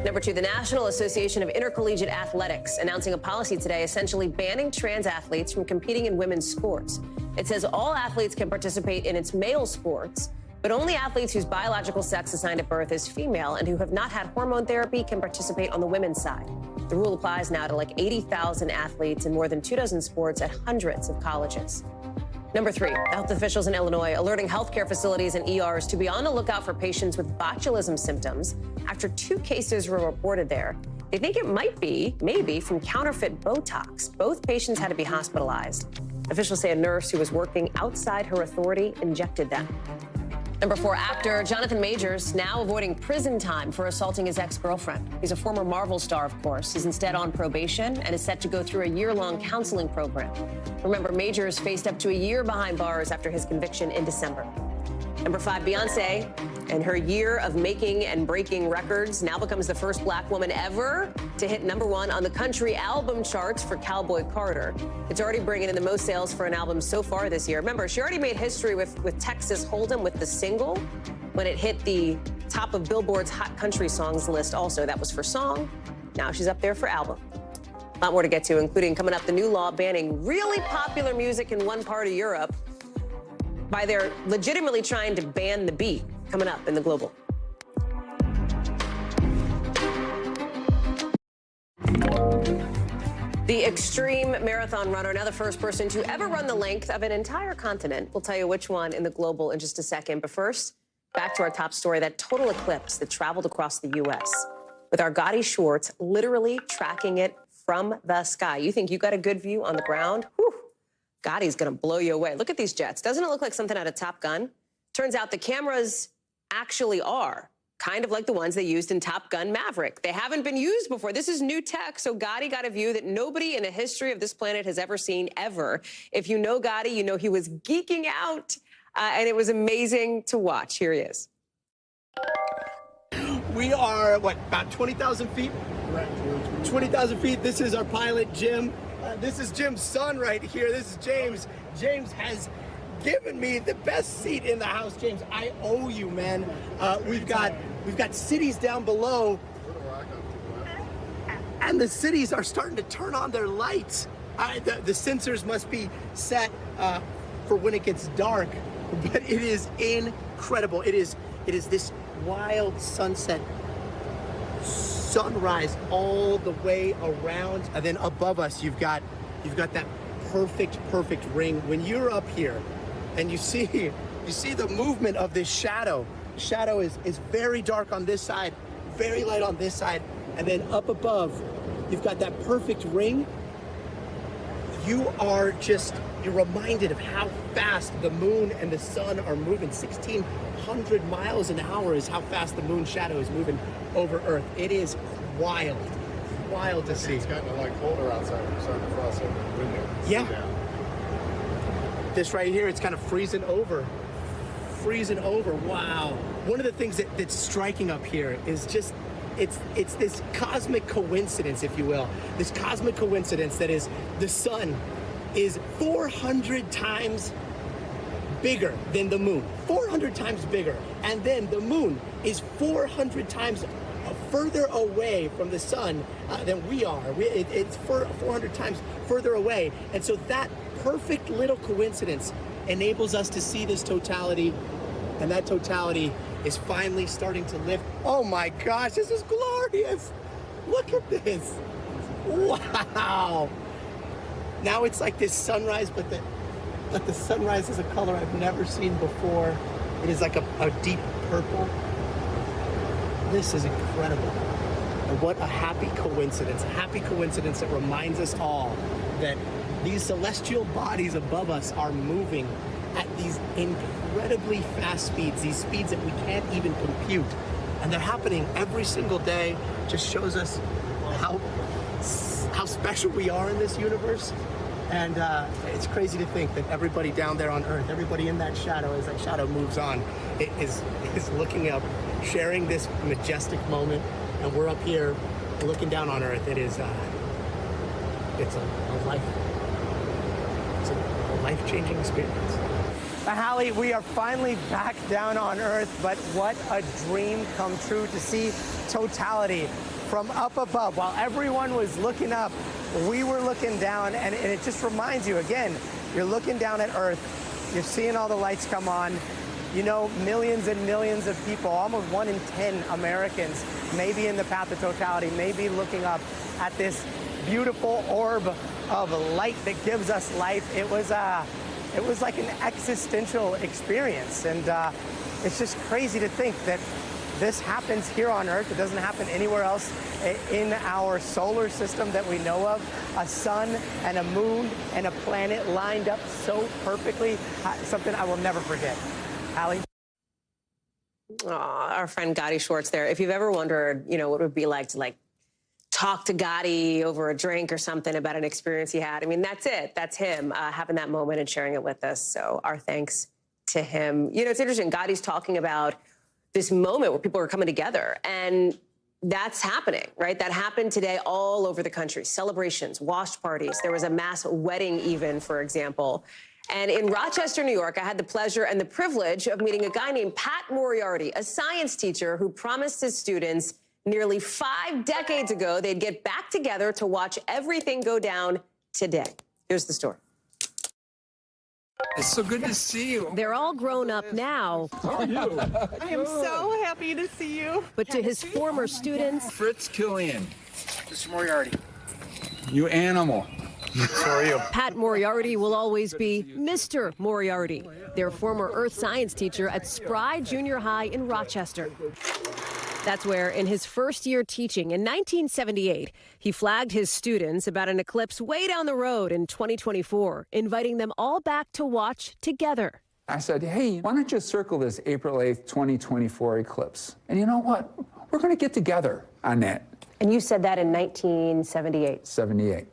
Number 2, the National Association of Intercollegiate Athletics announcing a policy today essentially banning trans athletes from competing in women's sports. It says all athletes can participate in its male sports, but only athletes whose biological sex assigned at birth is female and who have not had hormone therapy can participate on the women's side. The rule applies now to like 80,000 athletes in more than 24 sports at hundreds of colleges. Number 3, health officials in Illinois alerting healthcare facilities and ERs to be on the lookout for patients with botulism symptoms after 2 cases were reported there. They think it might be, maybe, from counterfeit Botox. Both patients had to be hospitalized. Officials say a nurse who was working outside her authority injected them. Number 4, actor Jonathan Majors now avoiding prison time for assaulting his ex-girlfriend. He's a former Marvel star, of course. He's instead on probation and is set to go through a year-long counseling program. Remember, Majors faced up to a year behind bars after his conviction in December. Number 5, Beyonce and her year of making and breaking records now becomes the first black woman ever to hit #1 on the country album charts for Cowboy Carter. It's already bringing in the most sales for an album so far this year. Remember, she already made history with Texas Hold'em with the single when it hit the top of Billboard's Hot Country Songs list also. That was for song. Now she's up there for album. A lot more to get to, including coming up the new law banning really popular music in one part of Europe by their legitimately trying to ban the beat. Coming up in the Global. The extreme marathon runner, now the first person to ever run the length of an entire continent. We'll tell you which one in the Global in just a second. But first, back to our top story, that total eclipse that traveled across the U.S. with our Gotti Schwartz literally tracking it from the sky. You think you got a good view on the ground? Whew. Gotti's going to blow you away. Look at these jets. Doesn't it look like something out of Top Gun? Turns out the cameras actually are kind of like the ones they used in Top Gun Maverick. They haven't been used before. This is new tech, so Gotti got a view that nobody in the history of this planet has ever seen, ever. If you know Gotti, you know he was geeking out, and it was amazing to watch. Here he is. We are, about 20,000 feet? Right. 20,000 feet. This is our pilot, Jim. This is Jim's son right here. This is James. James has given me the best seat in the house. James, I owe you, man. We've got cities down below, and the cities are starting to turn on their lights. The sensors must be set for when it gets dark, but it is incredible. It is this wild sunset, sunrise all the way around, and then above us you've got that perfect ring. When you're up here and you see the movement of this shadow. Shadow is very dark on this side, very light on this side, and then up above you've got that perfect ring. You're reminded of how fast the moon and the sun are moving. 1,600 miles an hour is how fast the moon shadow is moving over Earth. It is wild to see. It's gotten colder outside. We're starting to frost over the window. Yeah. This right here, it's kind of freezing over. Wow. One of the things that's striking up here is just, it's this cosmic coincidence, if you will. This cosmic coincidence that is the sun is 400 times bigger than the moon. 400 times bigger. And then the moon is 400 times further away from the sun than we are. It's 400 times further away. And so that perfect little coincidence enables us to see this totality, and that totality is finally starting to lift. Oh my gosh, this is glorious. Look at this. Wow. Now it's like this sunrise, but the sunrise is a color I've never seen before. It is like a deep purple. This is incredible. And what a happy coincidence that reminds us all that these celestial bodies above us are moving at these incredibly fast speeds, these speeds that we can't even compute. And they're happening every single day. Just shows us how special we are in this universe. And it's crazy to think that everybody down there on Earth, everybody in that shadow, as that shadow moves on, is looking up, sharing this majestic moment. And we're up here looking down on Earth. It's a life-changing experience. Hallie, we are finally back down on Earth, but what a dream come true to see totality from up above. While everyone was looking up, we were looking down, and it just reminds you, again, you're looking down at Earth, you're seeing all the lights come on, you know, millions and millions of people, almost 1 in 10 Americans may be in the path of totality, may be looking up at this beautiful orb of light that gives us life. It was like an existential experience, and it's just crazy to think that this happens here on Earth. It doesn't happen anywhere else in our solar system that we know of. A sun and a moon and a planet lined up so perfectly, something I will never forget. Hallie? Our friend Gotti Schwartz there. If you've ever wondered, you know, what it would be like to talk to Gotti over a drink or something about an experience he had, I mean, that's it. That's him having that moment and sharing it with us. So our thanks to him. You know, it's interesting. Gotti's talking about this moment where people are coming together, and that's happening, right? That happened today all over the country. Celebrations, watch parties. There was a mass wedding even, for example. And in Rochester, New York, I had the pleasure and the privilege of meeting a guy named Pat Moriarty, a science teacher who promised his students nearly 5 decades ago they'd get back together to watch everything go down today. Here's the story. It's so good to see you. They're all grown up now. How are you? I am so happy to see you. But to his former students... Fritz Killian. Mr. Moriarty. You animal. How are you? Pat Moriarty will always be Mr. Moriarty, their former earth science teacher at Spry Junior High in Rochester. That's where, in his first year teaching in 1978, he flagged his students about an eclipse way down the road in 2024, inviting them all back to watch together. I said, hey, why don't you circle this April 8th, 2024 eclipse? And you know what? We're going to get together on that. And you said that in 1978? 78.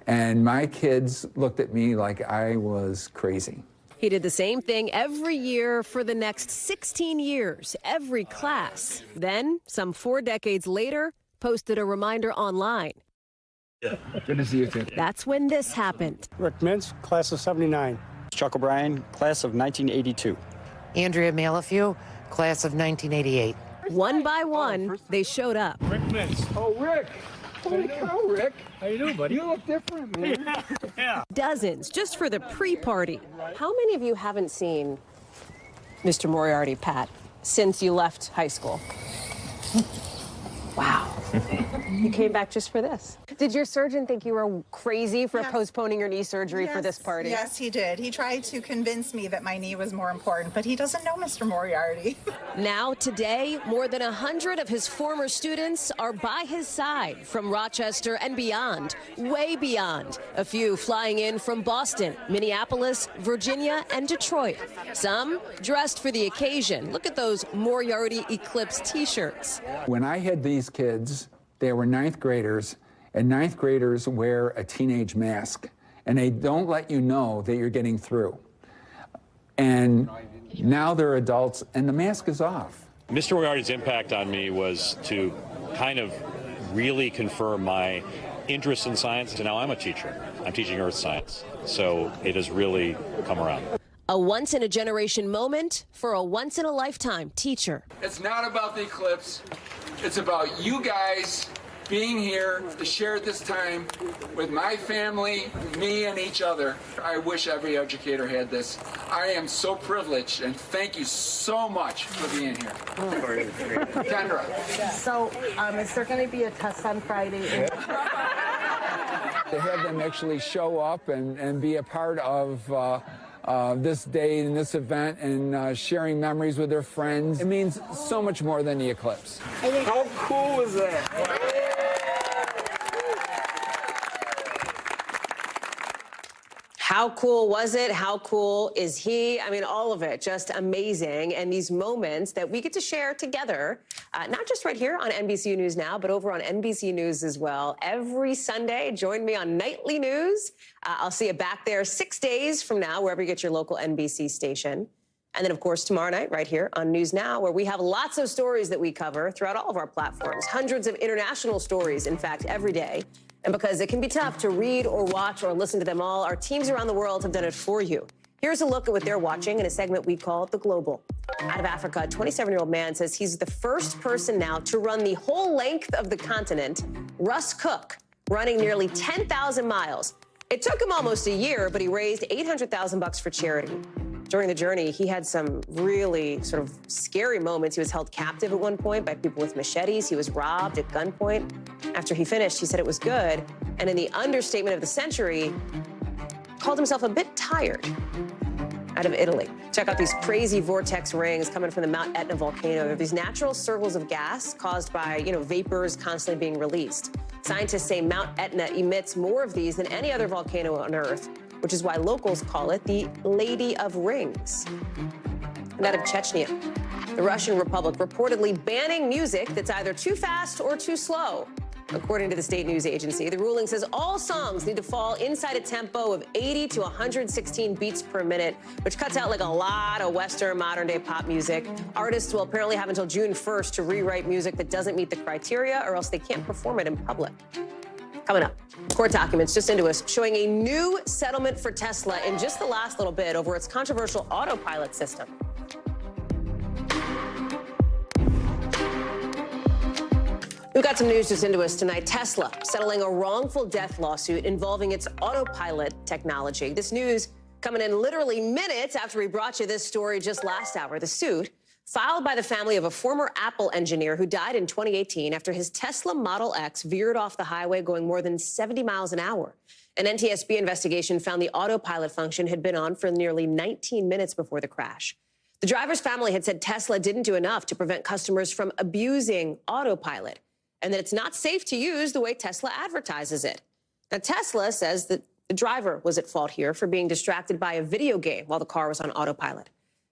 And my kids looked at me like I was crazy. He did the same thing every year for the next 16 years, every class. Then, some 4 decades later, posted a reminder online. Yeah. Good to see you, too. That's when this happened. Rick Mintz, class of 79. Chuck O'Brien, class of 1982. Andrea Malafew, class of 1988. One by one, they showed up. Rick Mintz. Oh, Rick. Holy cow, Rick. How you doing, buddy? You look different, man. Yeah. Dozens just for the pre-party. How many of you haven't seen Mr. Moriarty, Pat, since you left high school? Wow. You came back just for this. Did your surgeon think you were crazy for postponing your knee surgery for this party? Yes, he did. He tried to convince me that my knee was more important, but he doesn't know Mr. Moriarty. Now, today, more than 100 of his former students are by his side from Rochester and beyond, way beyond. A few flying in from Boston, Minneapolis, Virginia, and Detroit. Some dressed for the occasion. Look at those Moriarty Eclipse t-shirts. When I had these kids, they were 9th graders, and 9th graders wear a teenage mask, and they don't let you know that you're getting through. And now they're adults, and the mask is off. Mr. Moriarty's impact on me was to kind of really confirm my interest in science, and now I'm a teacher. I'm teaching earth science, so it has really come around. A once-in-a-generation moment for a once-in-a-lifetime teacher. It's not about the eclipse. It's about you guys being here to share this time with my family, me, and each other. I wish every educator had this. I am so privileged, and thank you so much for being here. Kendra. So, is there going to be a test on Friday? To have them actually show up and be a part of this day and this event and sharing memories with their friends. It means so much more than the eclipse. How cool is that? How cool was it? How cool is he? I mean, all of it, just amazing. And these moments that we get to share together, not just right here on NBC News Now, but over on NBC News as well. Every Sunday, join me on Nightly News. I'll see you back there 6 days from now, wherever you get your local NBC station. And then, of course, tomorrow night, right here on News Now, where we have lots of stories that we cover throughout all of our platforms. Hundreds of international stories, in fact, every day. And because it can be tough to read or watch or listen to them all, our teams around the world have done it for you. Here's a look at what they're watching in a segment we call The Global. Out of Africa, a 27-year-old man says he's the first person now to run the whole length of the continent. Russ Cook, running nearly 10,000 miles. It took him almost a year, but he raised $800,000 for charity. During the journey, he had some really sort of scary moments. He was held captive at one point by people with machetes. He was robbed at gunpoint. After he finished, he said it was good. And in the understatement of the century, called himself a bit tired. Out of Italy. Check out these crazy vortex rings coming from the Mount Etna volcano. They're these natural circles of gas caused by, vapors constantly being released. Scientists say Mount Etna emits more of these than any other volcano on Earth, which is why locals call it the Lady of Rings. And out of Chechnya, the Russian Republic reportedly banning music that's either too fast or too slow. According to the state news agency, the ruling says all songs need to fall inside a tempo of 80 to 116 beats per minute, which cuts out like a lot of Western modern-day pop music. Artists will apparently have until June 1st to rewrite music that doesn't meet the criteria, or else they can't perform it in public. Coming up, court documents just into us showing a new settlement for Tesla in just the last little bit over its controversial autopilot system. We've got some news just into us tonight. Tesla settling a wrongful death lawsuit involving its autopilot technology. This news coming in literally minutes after we brought you this story just last hour. The suit, filed by the family of a former Apple engineer who died in 2018 after his Tesla Model X veered off the highway going more than 70 miles an hour. An NTSB investigation found the autopilot function had been on for nearly 19 minutes before the crash. The driver's family had said Tesla didn't do enough to prevent customers from abusing autopilot, and that it's not safe to use the way Tesla advertises it. Now, Tesla says that the driver was at fault here for being distracted by a video game while the car was on autopilot.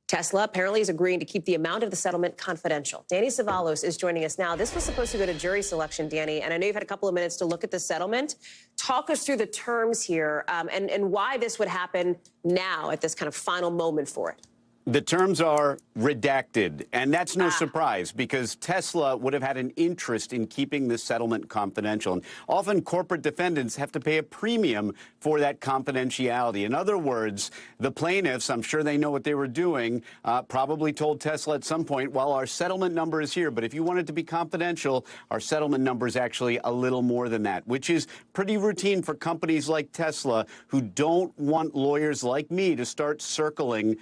Tesla apparently is agreeing to keep the amount of the settlement confidential. Danny Savalos is joining us now. This was supposed to go to jury selection, Danny, and I know you've had a couple of minutes to look at the settlement. Talk us through the terms here and why this would happen now at this kind of final moment for it. The terms are redacted, and that's no surprise because Tesla would have had an interest in keeping this settlement confidential. And often corporate defendants have to pay a premium for that confidentiality. In other words, the plaintiffs, I'm sure they know what they were doing, probably told Tesla at some point, well, our settlement number is here, but if you want it to be confidential, our settlement number is actually a little more than that, which is pretty routine for companies like Tesla who don't want lawyers like me to start circling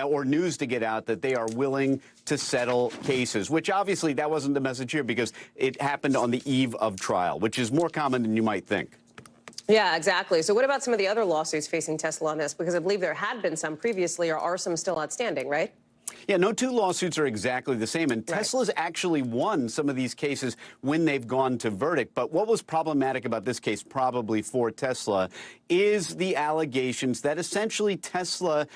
or news to get out that they are willing to settle cases, which obviously that wasn't the message here because it happened on the eve of trial, which is more common than you might think. Yeah, exactly. So what about some of the other lawsuits facing Tesla on this? Because I believe there had been some previously or are some still outstanding, right? Yeah, no two lawsuits are exactly the same, and Tesla's actually won some of these cases when they've gone to verdict. But what was problematic about this case, probably for Tesla, is the allegations that essentially Tesla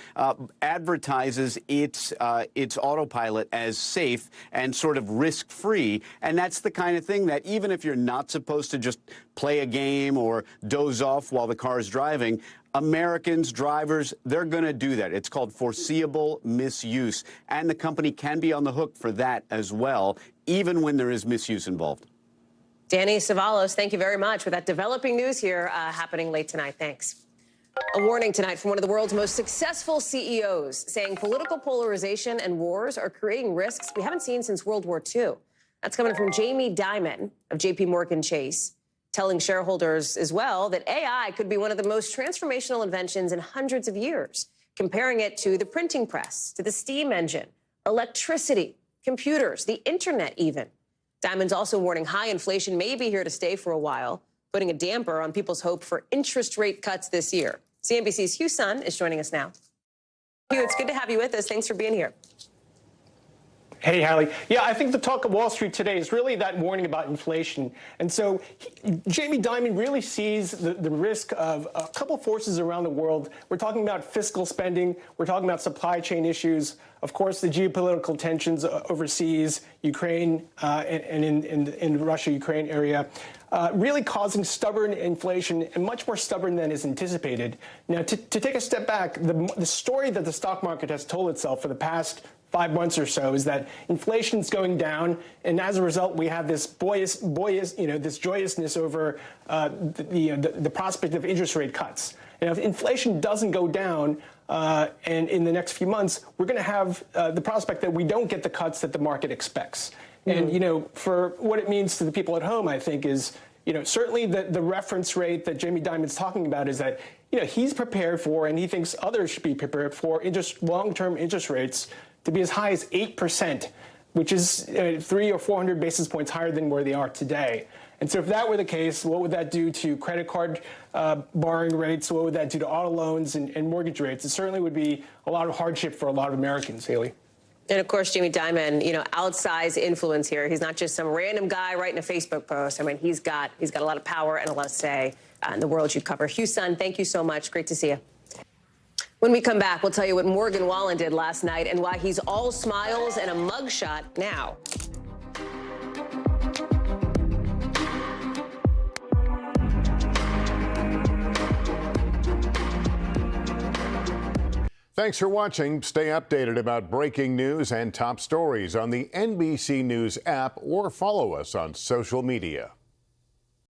advertises its autopilot as safe and sort of risk-free, and that's the kind of thing that even if you're not supposed to just play a game or doze off while the car is driving, Americans, drivers, they're going to do that. It's called foreseeable misuse. And the company can be on the hook for that as well, even when there is misuse involved. Danny Savalos, thank you very much with that developing news here happening late tonight. Thanks. A warning tonight from one of the world's most successful CEOs saying political polarization and wars are creating risks we haven't seen since World War II. That's coming from Jamie Dimon of JP Morgan Chase, telling shareholders as well that AI could be one of the most transformational inventions in hundreds of years, comparing it to the printing press, to the steam engine, electricity, computers, the internet even. Dimon's also warning high inflation may be here to stay for a while, putting a damper on people's hope for interest rate cuts this year. CNBC's Hugh Sun is joining us now. Hugh, it's good to have you with us. Thanks for being here. Hey, Hallie. Yeah, I think the talk of Wall Street today is really that warning about inflation. And so Jamie Dimon really sees the risk of a couple forces around the world. We're talking about fiscal spending. We're talking about supply chain issues. Of course, the geopolitical tensions overseas, Ukraine and in the Russia-Ukraine area, really causing stubborn inflation and much more stubborn than is anticipated. Now, to take a step back, the story that the stock market has told itself for the past 5 months or so is that inflation's going down, and as a result, we have this this joyousness over the prospect of interest rate cuts. And if inflation doesn't go down, and in the next few months, we're going to have the prospect that we don't get the cuts that the market expects. And for what it means to the people at home, I think is certainly the reference rate that Jamie Dimon's talking about is that he's prepared for, and he thinks others should be prepared for, long-term interest rates to be as high as 8%, which is 300 or 400 basis points higher than where they are today. And so if that were the case, what would that do to credit card borrowing rates? What would that do to auto loans and mortgage rates? It certainly would be a lot of hardship for a lot of Americans, Haley. And of course, Jamie Dimon, outsized influence here. He's not just some random guy writing a Facebook post. I mean, he's got a lot of power and a lot of say in the world you cover. Hugh Sun, thank you so much. Great to see you. When we come back, we'll tell you what Morgan Wallen did last night and why he's all smiles and a mugshot now. Thanks for watching. Stay updated about breaking news and top stories on the NBC News app or follow us on social media.